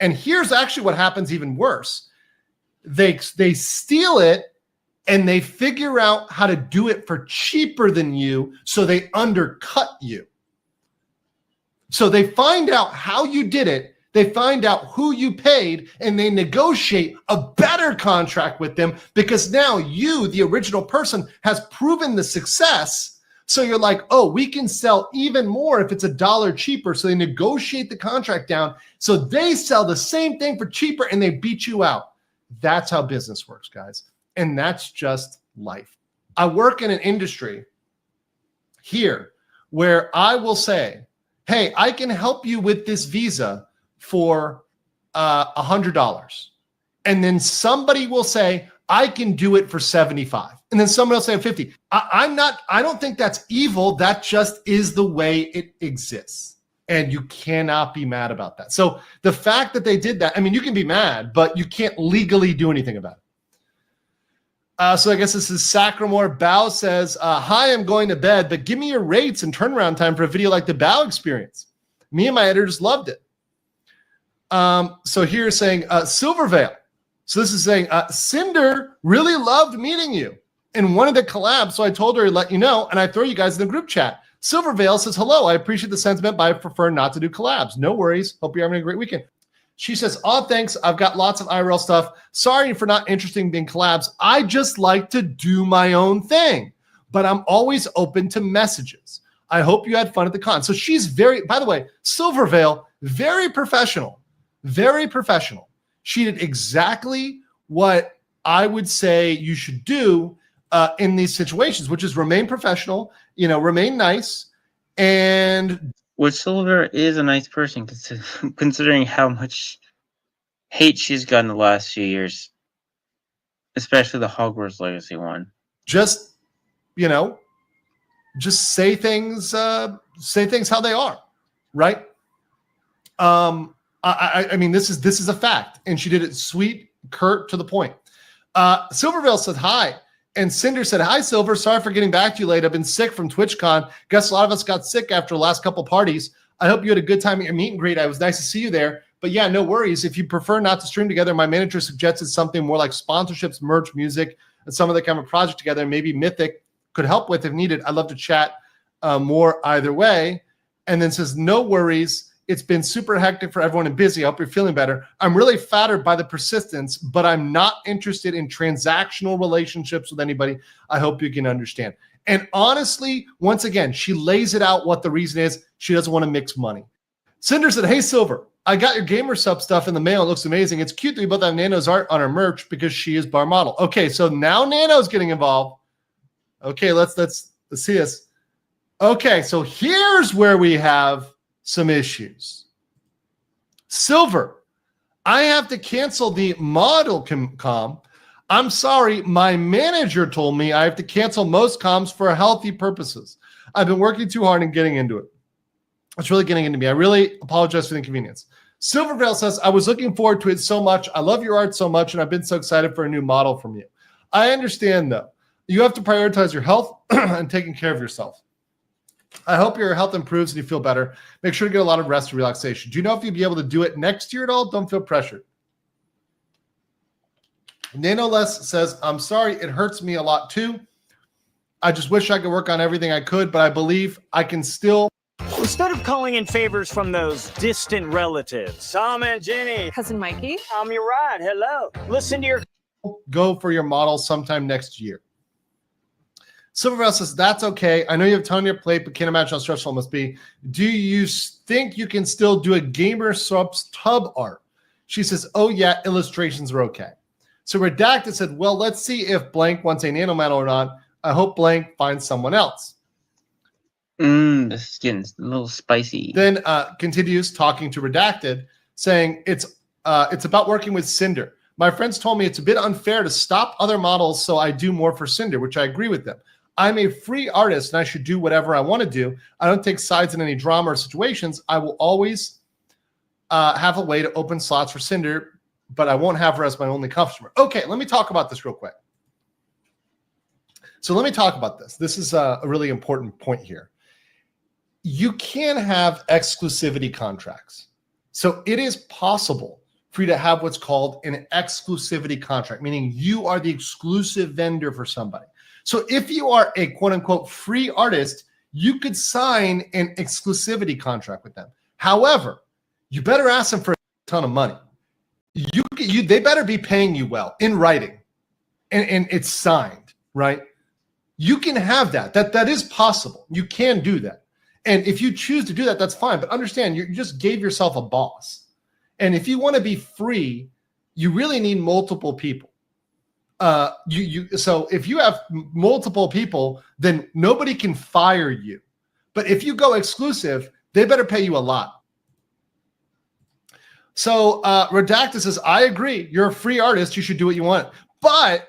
And here's actually what happens even worse. They steal it and they figure out how to do it for cheaper than you, so they undercut you. So they find out how you did it, they find out who you paid, and they negotiate a better contract with them because now you, the original person, has proven the success. So you're like, oh, we can sell even more if it's $1 cheaper. So they negotiate the contract down. So they sell the same thing for cheaper and they beat you out. That's how business works, guys. And that's just life. I work in an industry here where I will say, hey, I can help you with this visa for $100. And then somebody will say, I can do it for 75. And then someone else say 50. I don't think that's evil. That just is the way it exists. And you cannot be mad about that. So the fact that they did that, I mean, you can be mad, but you can't legally do anything about it. So I guess this is Sacramore. Bao says, hi, I'm going to bed, but give me your rates and turnaround time for a video like the Bao experience. Me and my editors loved it. So here's saying Silvervale. So this is saying Cinder really loved meeting you and wanted to collab. So I told her to let you know, and I throw you guys in the group chat. Silvervale says, hello, I appreciate the sentiment, but I prefer not to do collabs. No worries. Hope you're having a great weekend. She says, "Oh, thanks. I've got lots of IRL stuff. Sorry for not interested in being collabs. I just like to do my own thing, but I'm always open to messages. I hope you had fun at the con." So she's very, by the way, Silvervale, very professional, very professional. She did exactly what I would say you should do in these situations, which is remain professional, remain nice. And which Silver is a nice person, considering how much hate she's gotten the last few years, especially the Hogwarts Legacy one. Just say things how they are, right? I mean, this is a fact, and she did it sweet, curt, to the point. Silvervale said hi, and Cinder said, "Hi, Silver. Sorry for getting back to you late. I've been sick from TwitchCon. Guess a lot of us got sick after the last couple parties. I hope you had a good time at your meet and greet. It was nice to see you there. But yeah, no worries. If you prefer not to stream together, my manager suggested something more like sponsorships, merch, music, and some of the kind of project together. Maybe Mythic could help with if needed. I'd love to chat more either way." And then says, "No worries. It's been super hectic for everyone and busy. I hope you're feeling better. I'm really flattered by the persistence, but I'm not interested in transactional relationships with anybody. I hope you can understand." And honestly, once again, she lays it out what the reason is. She doesn't want to mix money. Cinder said, "Hey, Silver, I got your Gamer Sub stuff in the mail. It looks amazing. It's cute that we both have Nano's art on our merch because she is bar model." Okay, so now Nano's getting involved. Okay, let's see this. Okay, so here's where we have some issues. Silver, "I have to cancel the model com. I'm sorry, my manager told me I have to cancel most comms for healthy purposes. I've been working too hard and getting into it. It's really getting into me. I really apologize for the inconvenience." Silvervale says, "I was looking forward to it so much. I love your art so much, and I've been so excited for a new model from you. I understand, though. You have to prioritize your health and taking care of yourself. I hope your health improves and you feel better. Make sure to get a lot of rest and relaxation. Do you know if you'll be able to do it next year at all? Don't feel pressured." Nanoless says, "I'm sorry, it hurts me a lot too. I just wish I could work on everything I could, but I believe I can still." Instead of calling in favors from those distant relatives, Sam and Jenny, Cousin Mikey, I'm your ride. Hello. Listen to your go for your model sometime next year. Silvervale says, "That's okay. I know you have a ton on your plate, but can't imagine how stressful it must be. Do you think you can still do a Gamer Subs tub art?" She says, "Oh yeah, illustrations are okay." So Redacted said, "Well, let's see if blank wants a nano model or not. I hope blank finds someone else." This is getting a little spicy. Then continues talking to Redacted, saying, it's about working with Cinder. "My friends told me it's a bit unfair to stop other models, so I do more for Cinder," which I agree with them. "I'm a free artist and I should do whatever I want to do. I don't take sides in any drama or situations. I will always have a way to open slots for Cinder, but I won't have her as my only customer." Okay, let me talk about this real quick. So let me talk about this. This is a really important point here. You can have exclusivity contracts. So it is possible for you to have what's called an exclusivity contract, meaning you are the exclusive vendor for somebody. So if you are a quote unquote free artist, you could sign an exclusivity contract with them. However, you better ask them for a ton of money. They better be paying you well in writing and it's signed, right? You can have that. That is possible. You can do that. And if you choose to do that, that's fine. But understand, you just gave yourself a boss. And if you want to be free, you really need multiple people. So if you have multiple people, then nobody can fire you. But if you go exclusive, they better pay you a lot. So Redacted says, "I agree. You're a free artist. You should do what you want." But,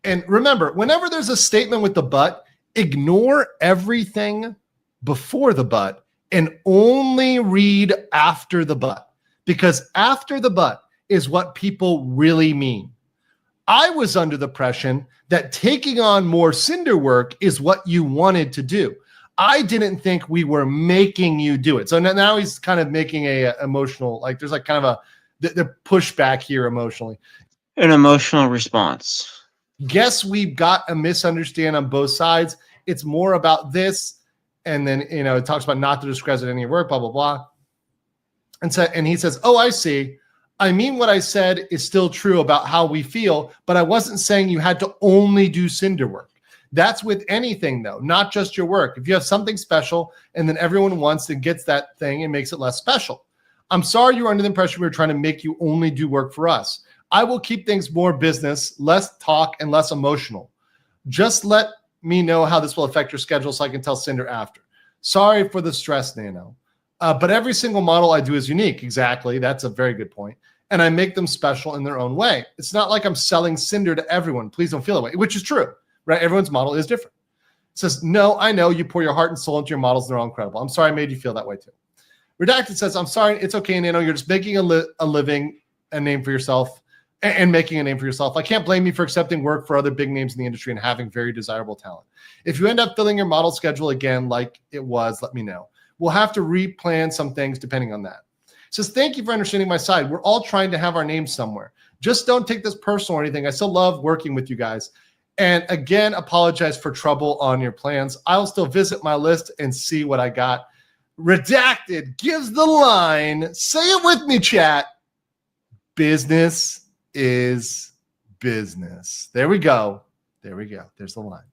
and remember, whenever there's a statement with the but, ignore everything before the but and only read after the but. Because after the but is what people really mean. I was under the impression that taking on more Cinder work is what you wanted to do. I didn't think we were making you do it. So now he's kind of making a emotional, like there's like kind of the pushback here emotionally. An emotional response. Guess we've got a misunderstanding on both sides. It's more about this. And then, it talks about not to discredit any work, blah, blah, blah. And he says, "Oh, I see. I mean, what I said is still true about how we feel, but I wasn't saying you had to only do Cinder work. That's with anything, though, not just your work. If you have something special and then everyone wants and gets that thing, it makes it less special. I'm sorry you were under the impression we were trying to make you only do work for us. I will keep things more business, less talk, and less emotional. Just let me know how this will affect your schedule so I can tell Cinder after. Sorry for the stress, Nano. But every single model I do is unique. Exactly. That's a very good point. And I make them special in their own way. It's not like I'm selling Cinder to everyone. Please don't feel that way, which is true, right? Everyone's model is different. It says, no, I know you pour your heart and soul into your models. And they're all incredible. I'm sorry I made you feel that way too. Redacted says, I'm sorry. It's okay, Nano. You're just making a living, a name for yourself and making a name for yourself. I can't blame you for accepting work for other big names in the industry and having very desirable talent. If you end up filling your model schedule again like it was, let me know. We'll have to replan some things depending on that. It says, thank you for understanding my side. We're all trying to have our names somewhere. Just don't take this personal or anything. I still love working with you guys. And again, apologize for trouble on your plans. I'll still visit my list and see what I got. Redacted gives the line. Say it with me, chat. Business is business. There we go. There we go. There's the line.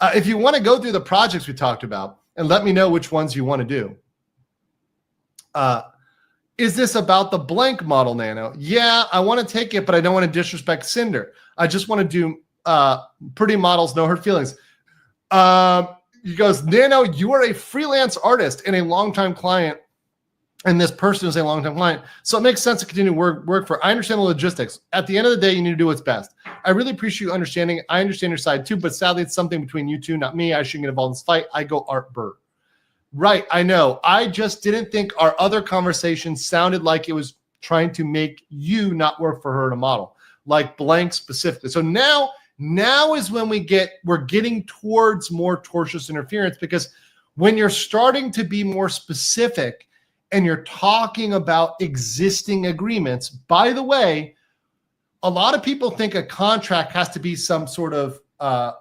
If you want to go through the projects we talked about and let me know which ones you want to do. Is this about the blank model, Nano? Yeah, I want to take it, but I don't want to disrespect Cinder. I just want to do pretty models, no hurt feelings. He goes, Nano, you are a freelance artist and a longtime client, and this person is a longtime client. So it makes sense to continue to work for. I understand the logistics. At the end of the day, you need to do what's best. I really appreciate you understanding. I understand your side too, but sadly, it's something between you two, not me. I shouldn't get involved in this fight. I go Art Burr. Right, I know. I just didn't think our other conversation sounded like it was trying to make you not work for her in a model, like blank specifically. So now is when we're getting towards more tortious interference, because when you're starting to be more specific and you're talking about existing agreements, by the way, a lot of people think a contract has to be some sort of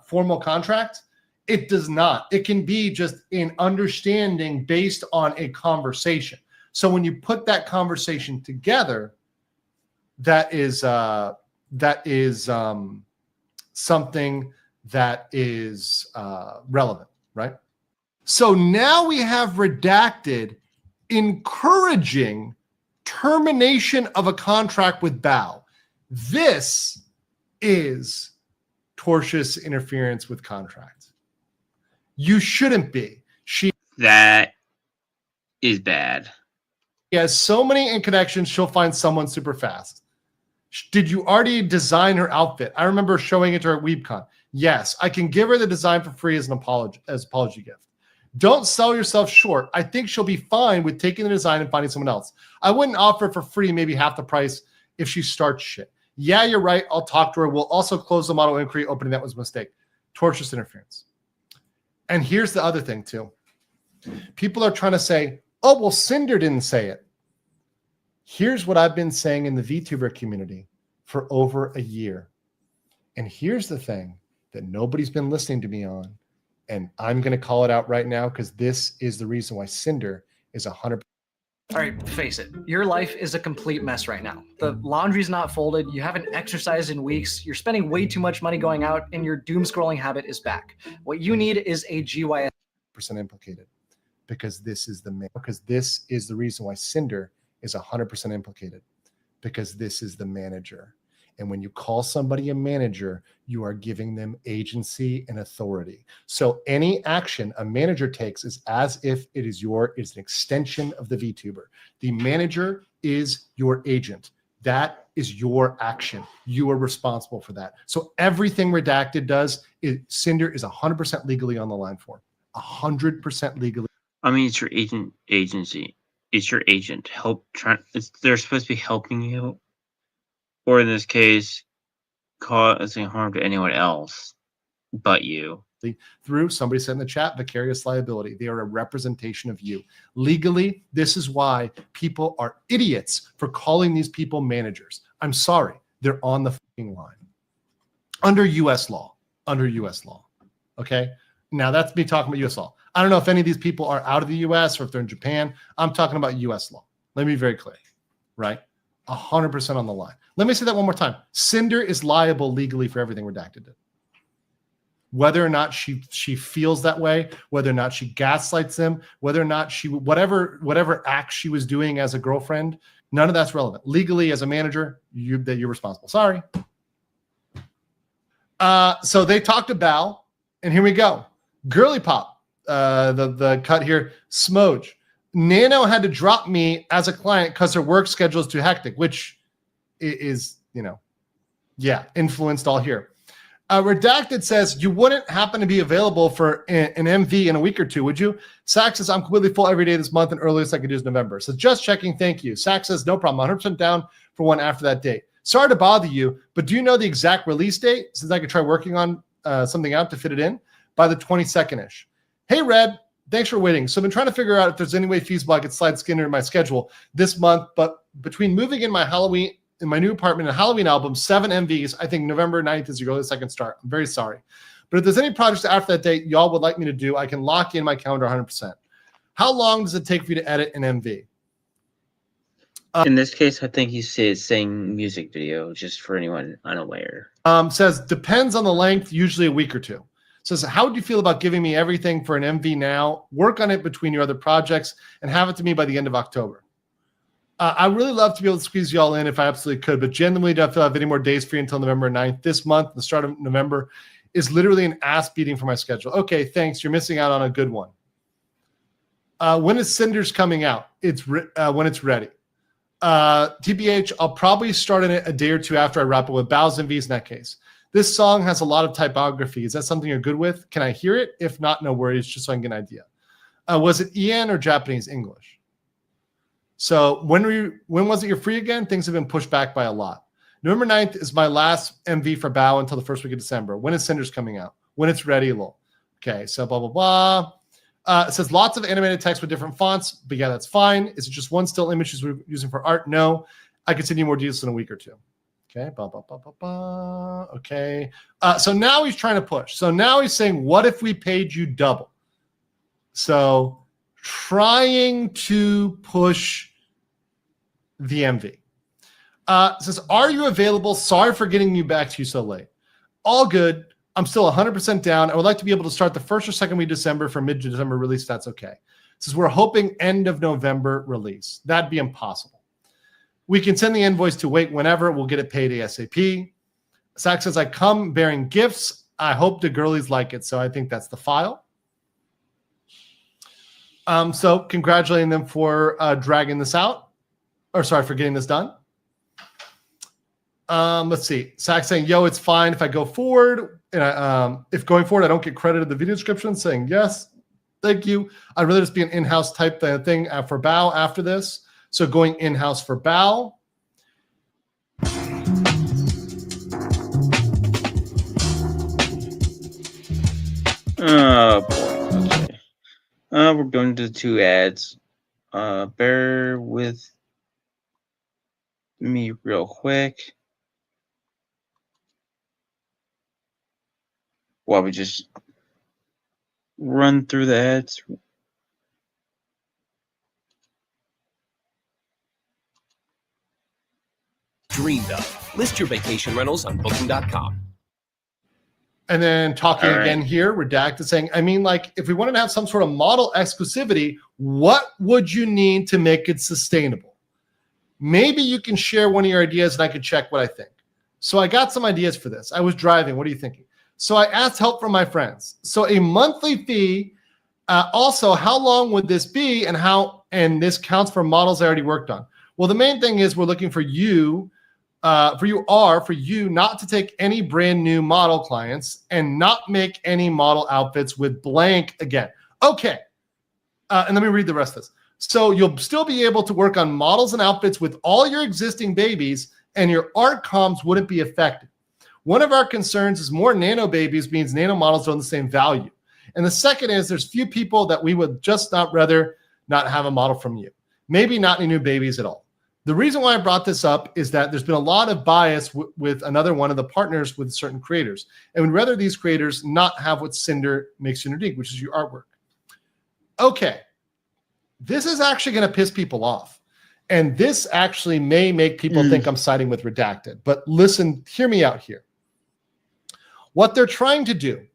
formal contract. It does not. It can be just an understanding based on a conversation. So when you put that conversation together, that is something that is relevant, right? So now we have Redacted encouraging termination of a contract with Bao. This is tortious interference with contracts. You shouldn't be. That is bad. She has so many in connections, she'll find someone super fast. Did you already design her outfit? I remember showing it to her at WeebCon. Yes, I can give her the design for free as an apology gift. Don't sell yourself short. I think she'll be fine with taking the design and finding someone else. I wouldn't offer it for free, maybe half the price if she starts shit. Yeah, you're right. I'll talk to her. We'll also close the model inquiry opening. That was a mistake. Tortious interference. And here's the other thing, too. People are trying to say, oh, well, Cinder didn't say it. Here's what I've been saying in the VTuber community for over a year. And here's the thing that nobody's been listening to me on. And I'm going to call it out right now because this is the reason why Cinder is 100%. All right, face it. Your life is a complete mess right now. The laundry's not folded. You haven't exercised in weeks. You're spending way too much money going out, and your doom scrolling habit is back. What you need is a GYS. % implicated because this is the reason why Cinder is 100% implicated because this is the manager. And when you call somebody a manager, you are giving them agency and authority. So any action a manager takes is as if it is an extension of the VTuber. The manager is your agent. That is your action. You are responsible for that. So everything Redacted does, Cinder is 100% legally on the line for. 100% legally. I mean, it's your agency. It's your agent. They're supposed to be helping you. Or in this case, causing harm to anyone else but you. Through, somebody said in the chat, vicarious liability. They are a representation of you. Legally, this is why people are idiots for calling these people managers. I'm sorry. They're on the fucking line. Under U.S. law. Under U.S. law. Okay? Now, that's me talking about U.S. law. I don't know if any of these people are out of the U.S. or if they're in Japan. I'm talking about U.S. law. Let me be very clear. Right? 100% on the line. Let me say that one more time. Cinder is liable legally for everything Redacted did. Whether or not she feels that way, whether or not she gaslights him, whether or not she whatever act she was doing as a girlfriend, none of that's relevant. Legally, as a manager, you're responsible. Sorry. So they talked about, and here we go. Girly Pop, the cut here. Smoge. Nano had to drop me as a client because her work schedule is too hectic, which is, influenced all here. Redacted says, you wouldn't happen to be available for an MV in a week or two, would you? Sax says, I'm completely full every day this month, and earliest I could do is November. So just checking, thank you. Sax says, no problem, 100% down for one after that date. Sorry to bother you, but do you know the exact release date, since I could try working on something out to fit it in? By the 22nd-ish. Hey, Red, thanks for waiting. So I've been trying to figure out if there's any way feasible I could slide Skinner in my schedule this month, but between moving in my new apartment and Halloween album, 7 MVs, I think November 9th is your earliest I can start. I'm very sorry. But if there's any projects after that date y'all would like me to do, I can lock in my calendar 100%. How long does it take for you to edit an MV? In this case, I think he's saying music video, just for anyone unaware. Says, depends on the length, usually a week or two. Says, how would you feel about giving me everything for an MV now, work on it between your other projects, and have it to me by the end of October? I really love to be able to squeeze y'all in if I absolutely could, but genuinely don't feel I have any more days for you until November 9th. This month, the start of November, is literally an ass beating for my schedule. Okay, thanks. You're missing out on a good one. When is Cinders coming out? It's when it's ready. TBH, I'll probably start in it a day or two after I wrap it with Bows and V's in that case. This song has a lot of typography. Is that something you're good with? Can I hear it? If not, no worries, just so I can get an idea. Was it EN or Japanese English? So when was it you're free again? Things have been pushed back by a lot. November 9th is my last MV for Bow until the first week of December. When is Cinders coming out? When it's ready, lol. Okay, so blah, blah, blah. It says lots of animated text with different fonts, but yeah, that's fine. Is it just one still image we're using for art? No. I can send you more details in a week or two. Okay, blah, blah, blah, blah, blah. Okay. So now he's trying to push. So now he's saying, what if we paid you double? So trying to push the MV. Says, are you available? Sorry for getting you back to you so late. All good. I'm still 100% down. I would like to be able to start the first or second week of December for mid-December release. That's okay. Says, we're hoping end of November release. That'd be impossible. We can send the invoice to wait whenever. We'll get it paid ASAP. Sax says, I come bearing gifts. I hope the girlies like it. So I think that's the file. So congratulating them for dragging this out. Or sorry, for getting this done. Let's see. Sax saying, yo, it's fine if I go forward. And if going forward, I don't get credited the video description, saying, yes, thank you. I'd rather just be an in-house type thing for Bow after this. So going in-house for Bow. Oh, boy. Okay. We're going to the 2 ads. Bear with me real quick while we just run through the ads. Dreamed of. List your vacation rentals on Booking.com. And then talking All right. again here, Redacted saying, I mean, like, if we wanted to have some sort of model exclusivity, what would you need to make it sustainable? Maybe you can share one of your ideas and I can check what I think. So I got some ideas for this. I was driving. What are you thinking? So I asked help from my friends. So a monthly fee. Also, how long would this be and this counts for models I already worked on? Well, the main thing is we're looking for you not to take any brand new model clients and not make any model outfits with blank again. Okay. And let me read the rest of this. So you'll still be able to work on models and outfits with all your existing babies and your art comms wouldn't be affected. One of our concerns is more nano babies means nano models don't have the same value. And the second is there's few people that we would just rather not have a model from you. Maybe not any new babies at all. The reason why I brought this up is that there's been a lot of bias with another one of the partners with certain creators. And we'd rather these creators not have what Cinder makes unique, which is your artwork. Okay. This is actually going to piss people off. And this actually may make people think I'm siding with Redacted. But listen, hear me out here. What they're trying to do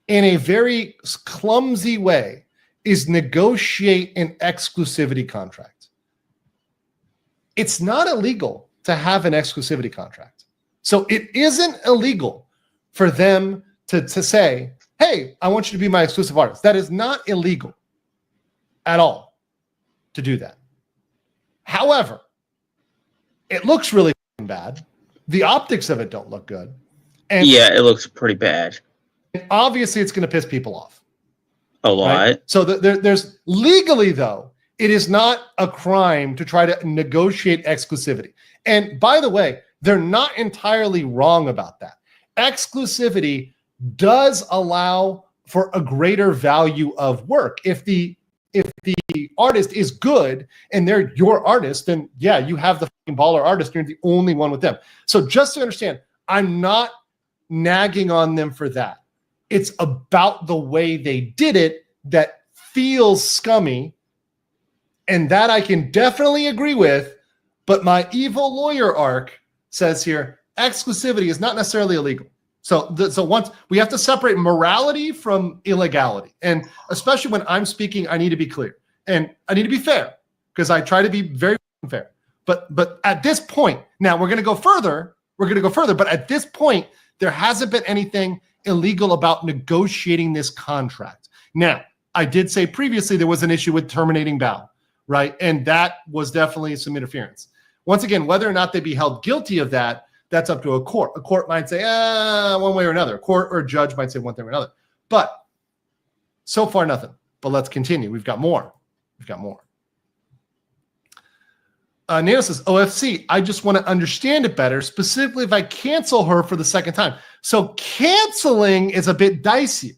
in a very clumsy way is negotiate an exclusivity contract. It's not illegal to have an exclusivity contract. So it isn't illegal for them to say, hey, I want you to be my exclusive artist. That is not illegal at all to do that. However, it looks really bad. The optics of it don't look good. And yeah, it looks pretty bad. Obviously, it's going to piss people off. A lot. Right? So there's legally, though, it is not a crime to try to negotiate exclusivity. And by the way, they're not entirely wrong about that. Exclusivity does allow for a greater value of work. If the artist is good and they're your artist, then yeah, you have the fucking baller artist. You're the only one with them. So just to understand, I'm not nagging on them for that. It's about the way they did it that feels scummy, and that I can definitely agree with. But my evil lawyer arc says here, exclusivity is not necessarily illegal. So once we have to separate morality from illegality. And especially when I'm speaking, I need to be clear and I need to be fair, because I try to be very fair. But at this point, now we're going to go further. But at this point, there hasn't been anything illegal about negotiating this contract. Now, I did say previously there was an issue with terminating Bao, right? And that was definitely some interference. Once again, whether or not they be held guilty of that, that's up to a court. A court might say, one way or another. A court or a judge might say one thing or another. But so far, nothing. But let's continue. We've got more. Nano says, OFC, I just want to understand it better, specifically if I cancel her for the second time. So canceling is a bit dicey.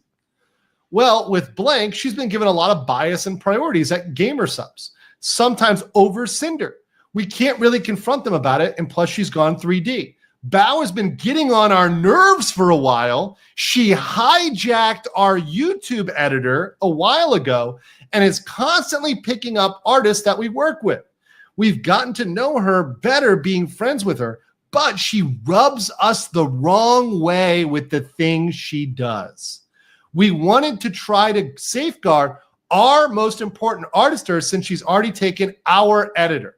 Well, with Blank, she's been given a lot of bias and priorities at gamer subs, sometimes over Cinder. We can't really confront them about it, and plus she's gone 3D. Bao has been getting on our nerves for a while. She hijacked our YouTube editor a while ago and is constantly picking up artists that we work with. We've gotten to know her better being friends with her, but she rubs us the wrong way with the things she does. We wanted to try to safeguard our most important artist since she's already taken our editor.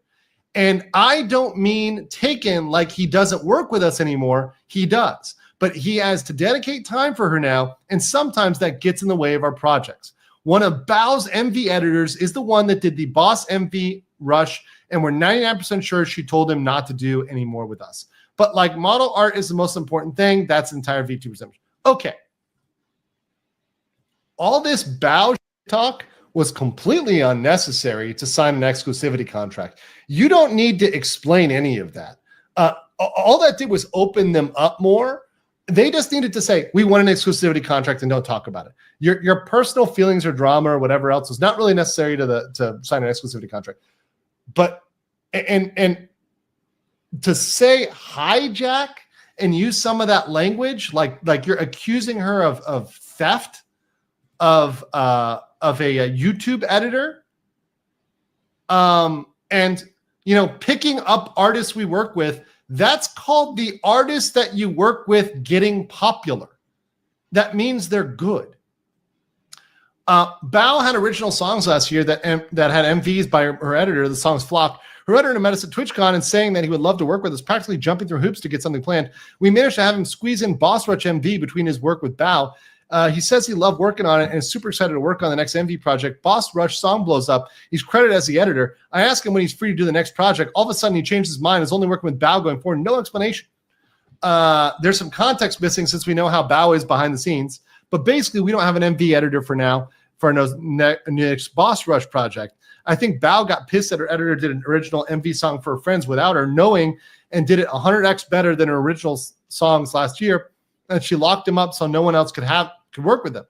And I don't mean taken like he doesn't work with us anymore. He does. But he has to dedicate time for her now, and sometimes that gets in the way of our projects. One of Bao's MV editors is the one that did the Boss MV Rush, and we're 99% sure she told him not to do any more with us. But like model art is the most important thing. That's entire VTuber. Okay. All this Bao talk was completely unnecessary to sign an exclusivity contract. You don't need to explain any of that. All that did was open them up more. They just needed to say, we want an exclusivity contract and don't talk about it. Your personal feelings or drama or whatever else was not really necessary to sign an exclusivity contract. But, and to say hijack and use some of that language, like you're accusing her of theft of a YouTube editor, and picking up artists we work with, that's called the artist that you work with getting popular. That means they're good. Bao had original songs last year that had MVs by her editor. The songs flopped. Her editor met us at TwitchCon and saying that he would love to work with us, practically jumping through hoops to get something planned. We managed to have him squeeze in Boss Rush MV between his work with Bao. He says he loved working on it and is super excited to work on the next MV project. Boss Rush song blows up. He's credited as the editor. I asked him when he's free to do the next project. All of a sudden, he changed his mind. Is only working with Bao going forward. No explanation. There's some context missing since we know how Bao is behind the scenes. But basically, we don't have an MV editor for now for our next Boss Rush project. I think Bao got pissed that her editor did an original MV song for her friends without her knowing, and did it 100x better than her original songs last year. And she locked him up so no one else could work with him,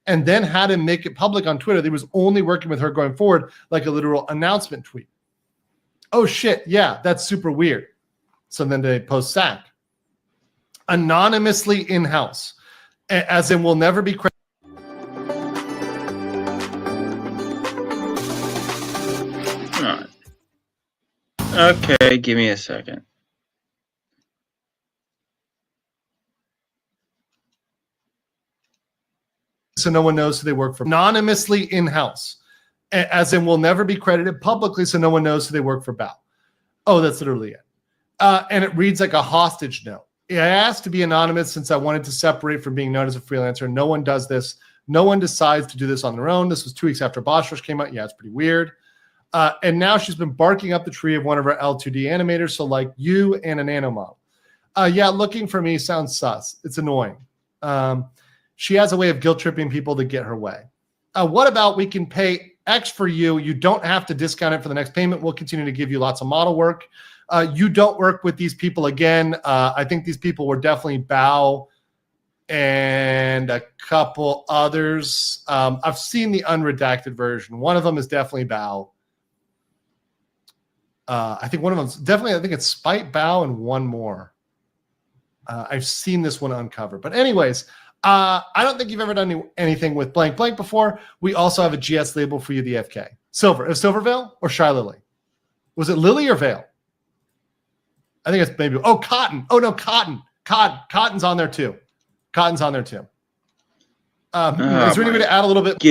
and then had him make it public on Twitter that he was only working with her going forward, like a literal announcement tweet. Oh shit, yeah, that's super weird. So then they post sack anonymously in-house, as in will never be credited. Okay, give me a second. So no one knows who they work for. Anonymously in-house, as in will never be credited publicly, so no one knows who they work for Bao. Oh, that's literally it. And it reads like a hostage note. I asked to be anonymous since I wanted to separate from being known as a freelancer. No one does this. No one decides to do this on their own. This was 2 weeks after Boss Rush came out. Yeah, it's pretty weird. And now she's been barking up the tree of one of her L2D animators, so like you and a nano model. Yeah, looking for me sounds sus. It's annoying. She has a way of guilt-tripping people to get her way. What about we can pay X for you? You don't have to discount it for the next payment. We'll continue to give you lots of model work. You don't work with these people again. I think these people were definitely Bao and a couple others. I've seen the unredacted version. One of them is definitely Bao. I think one of them's definitely, I think it's Spite, Bao, and one more. I've seen this one uncovered. But anyways, I don't think you've ever done anything with blank blank before. We also have a GS label for you, the FK. Silver. Is Silver Veil or Shy Lily? Was it Lily or Veil? I think it's maybe, oh, Cotton. Oh, no, Cotton. Cotton's on there too. Cotton's on there too. Is there any way to add a little bit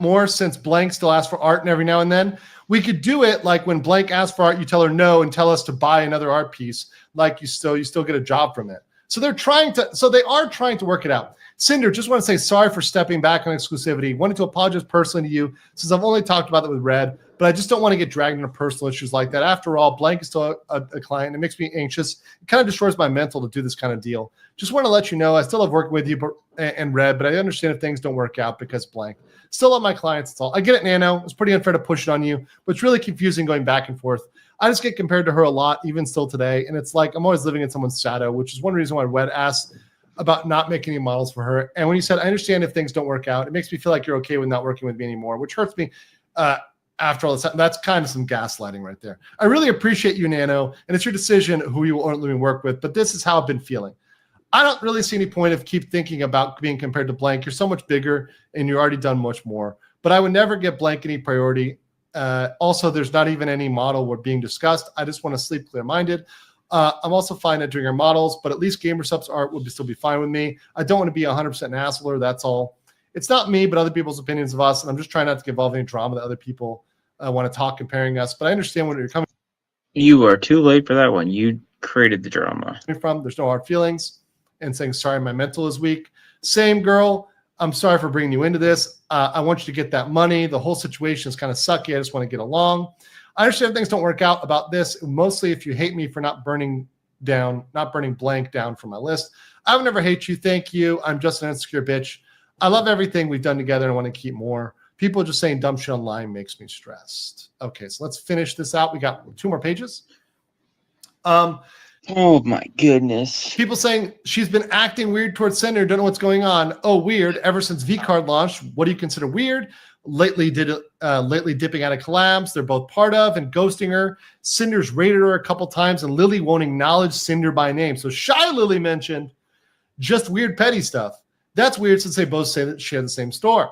more since Blank still asks for art and every now and then? We could do it like when Blank asks for art, you tell her no and tell us to buy another art piece. Like you still get a job from it. So they are trying to work it out. Cinder, just want to say sorry for stepping back on exclusivity. Wanted to apologize personally to you since I've only talked about that with Red, but I just don't want to get dragged into personal issues like that. After all, Blank is still a client. It makes me anxious. It kind of destroys my mental to do this kind of deal. Just want to let you know I still love working with you and Red, but I understand if things don't work out because Blank. Still love my clients. It's all. I get it, Nano. It's pretty unfair to push it on you, but it's really confusing going back and forth. I just get compared to her a lot, even still today. And it's like I'm always living in someone's shadow, which is one reason why Red asked about not making any models for her. And when you said, I understand if things don't work out, it makes me feel like you're okay with not working with me anymore, which hurts me after all this time. That's kind of some gaslighting right there. I really appreciate you, Nano. And it's your decision who you will ultimately work with. But this is how I've been feeling. I don't really see any point of keep thinking about being compared to Blank. You're so much bigger and you've already done much more. But I would never give Blank any priority. Also, there's not even any model we're being discussed. I just want to sleep clear-minded. I'm also fine at doing our models, but at least GamerSup's art would still be fine with me. I don't want to be 100% an assholer. That's all. It's not me, but other people's opinions of us, and I'm just trying not to get involved in any drama that other people want to talk comparing us. But I understand where you're coming You are too late for that one. You created the drama. from. There's no hard feelings. And saying, sorry, my mental is weak. Same girl. I'm sorry for bringing you into this. I want you to get that money. The whole situation is kind of sucky. I just want to get along. I understand things don't work out about this. Mostly if you hate me for not burning Blank down from my list. I would never hate you. Thank you. I'm just an insecure bitch. I love everything we've done together and I want to keep more. People just saying dumb shit online makes me stressed. Okay, so let's finish this out. We got 2 more pages. Oh my goodness. People saying she's been acting weird towards Cinder. Don't know what's going on. Oh, weird. Ever since V-Card launched, what do you consider weird? Lately dipping out of collabs they're both part of and ghosting her. Cinder's raided her a couple times and Lily won't acknowledge Cinder by name. So Shy Lily mentioned just weird petty stuff. That's weird since they both say that she had the same store.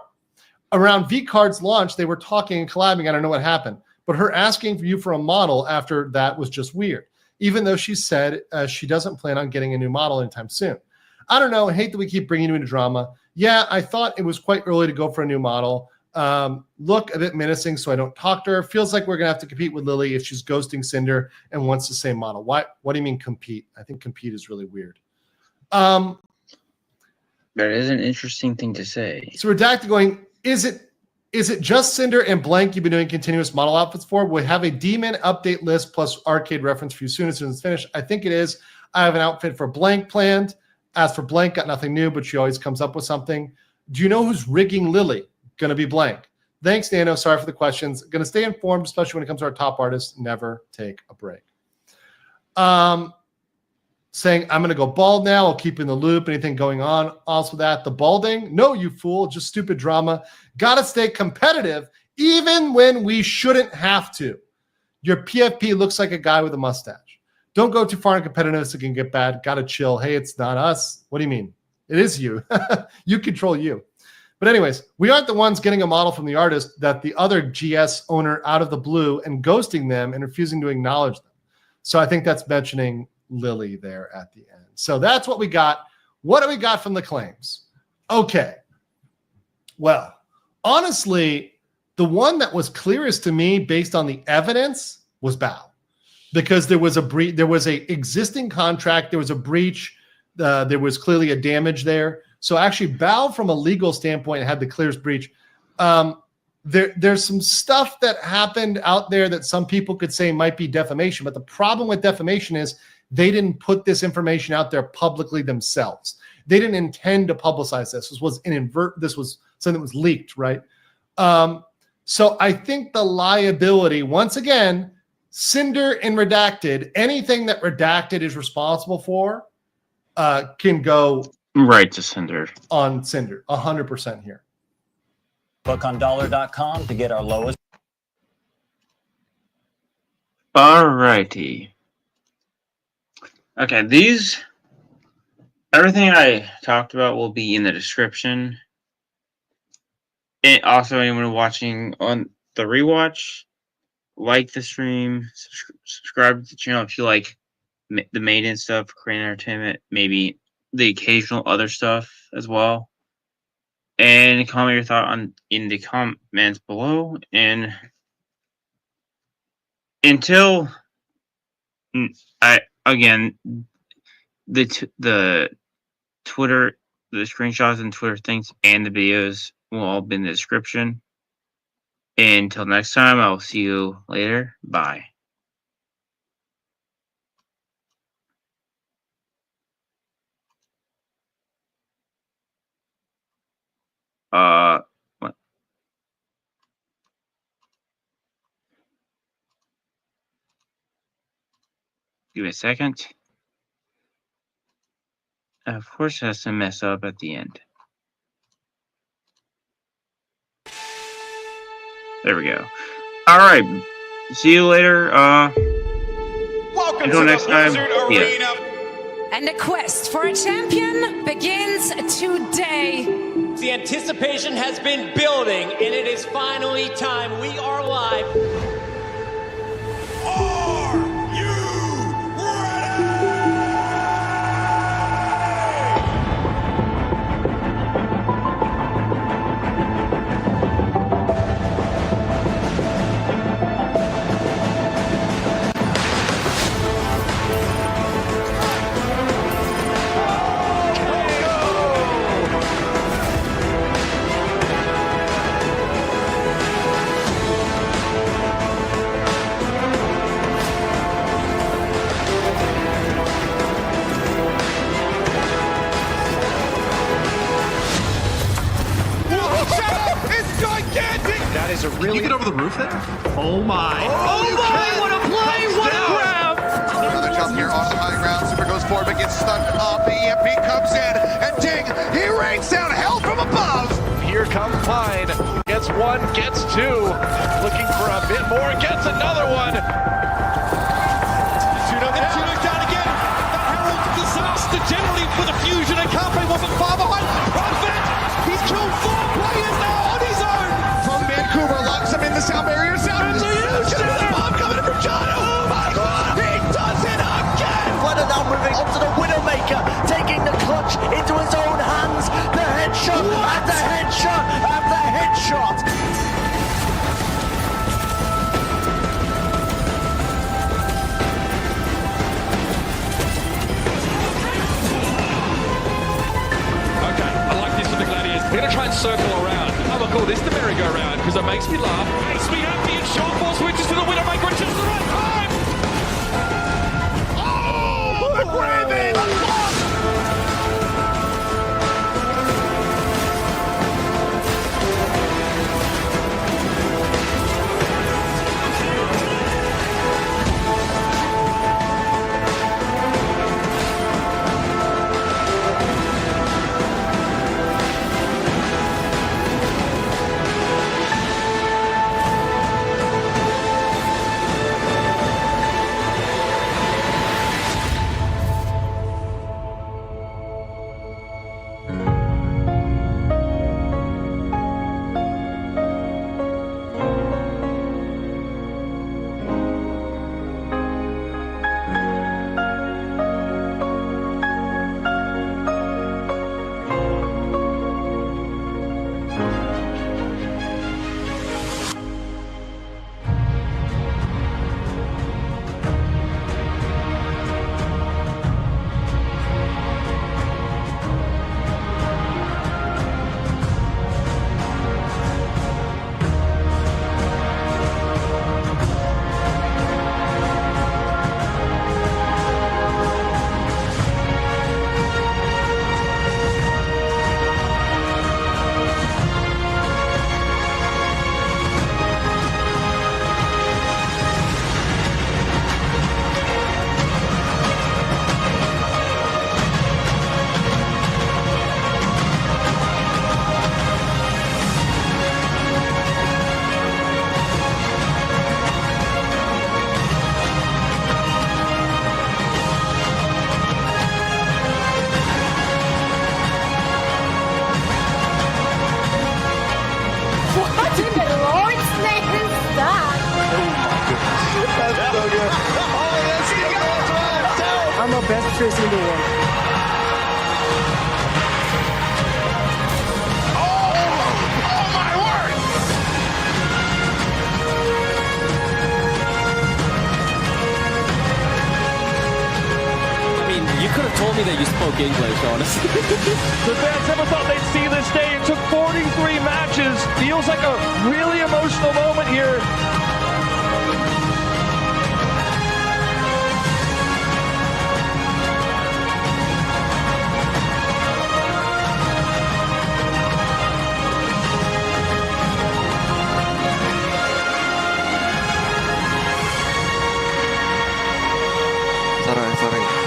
Around V-Card's launch, they were talking and collabing. I don't know what happened. But her asking for you for a model after that was just weird. Even though she said she doesn't plan on getting a new model anytime soon. I don't know. I hate that we keep bringing you into drama. Yeah, I thought it was quite early to go for a new model. Look a bit menacing, so I don't talk to her. Feels like we're going to have to compete with Lily if she's ghosting Cinder and wants the same model. What do you mean compete? I think compete is really weird. That is an interesting thing to say. So Redacted going, is it just Cinder and Blank you've been doing continuous model outfits for? We'll have a Demon update list plus arcade reference for you soon as it's finished. I think it is. I have an outfit for Blank planned. As for Blank, got nothing new, but she always comes up with something. Do you know who's rigging Lily? Going to be Blank. Thanks, Nano. Sorry for the questions. Going to stay informed, especially when it comes to our top artists. Never take a break. Saying, I'm going to go bald now. I'll keep you in the loop. Anything going on? Also that, the balding? No, you fool. Just stupid drama. Got to stay competitive even when we shouldn't have to. Your PFP looks like a guy with a mustache. Don't go too far in competitiveness. It can get bad. Got to chill. Hey, it's not us. What do you mean? It is you. You control you. But anyways, we aren't the ones getting a model from the artist that the other GS owner out of the blue and ghosting them and refusing to acknowledge them. So I think that's mentioning Lily there at the end. So that's what we got. What do we got from the claims? Okay. Well, honestly, the one that was clearest to me based on the evidence was Bao, because there was a breach, there was a existing contract, there was a breach, there was clearly a damage there. So actually, Bao, from a legal standpoint, had the clearest breach. There's some stuff that happened out there that some people could say might be defamation, but the problem with defamation is they didn't put this information out there publicly themselves. They didn't intend to publicize this. This was this was something that was leaked, right? So I think the liability, once again, Cinder and Redacted, anything that Redacted is responsible for can go right to Cinder. On Cinder, 100% here. Book on dollar.com to get our lowest. Alrighty. Okay, everything I talked about will be in the description. And also, anyone watching on the rewatch, like the stream, subscribe to the channel if you like the MADEIN stuff, Korean entertainment, maybe the occasional other stuff as well. And comment your thought in the comments below. And until the Twitter, the screenshots and Twitter things and the videos will all be in the description. And until next time, I will see you later. Bye. What? Give me a second. Of course, it has to mess up at the end. There we go. All right. See you later. Welcome until to next the time. Blizzard Arena. And the quest for a champion begins today. The anticipation has been building, and it is finally time. We are live. That is a really. Can you get over the roof there? Oh my! Oh my! What a play! What a grab! Another jump here on the high ground. Super goes forward, but gets stunned off. The EMP comes in, and ding! He rains down hell from above. Here comes Pine. Gets one, gets two. Looking for a bit more, gets another one. Tuno down again. That heralds disaster generally for the Fusion, and Carpe wasn't far behind. Prophet! He's killed 4 players now on his own. From Vancouver, locks him in the sound barrier. Sound is huge. The bomb coming in from Johnny. Oh my God! He does it again. Flutter now moving onto the Widowmaker, taking the clutch into his own hands. The headshot after headshot after headshot. Okay, I like this for the Gladiators. We're gonna try and circle around. I'm gonna call this the merry-go-round because it makes me laugh. Makes me happy, and Sean Paul switches to the Widowmaker at just the right time. Oh, the Gravy! best jersey in the world. You could have told me that you spoke English, honestly. The fans never thought they'd see this day. It took 43 matches. Feels like a really emotional moment here. 사랑해.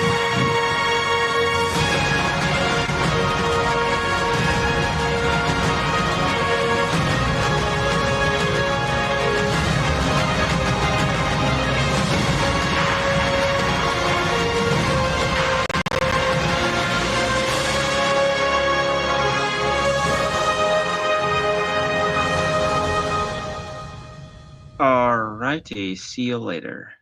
Alrighty, see you later.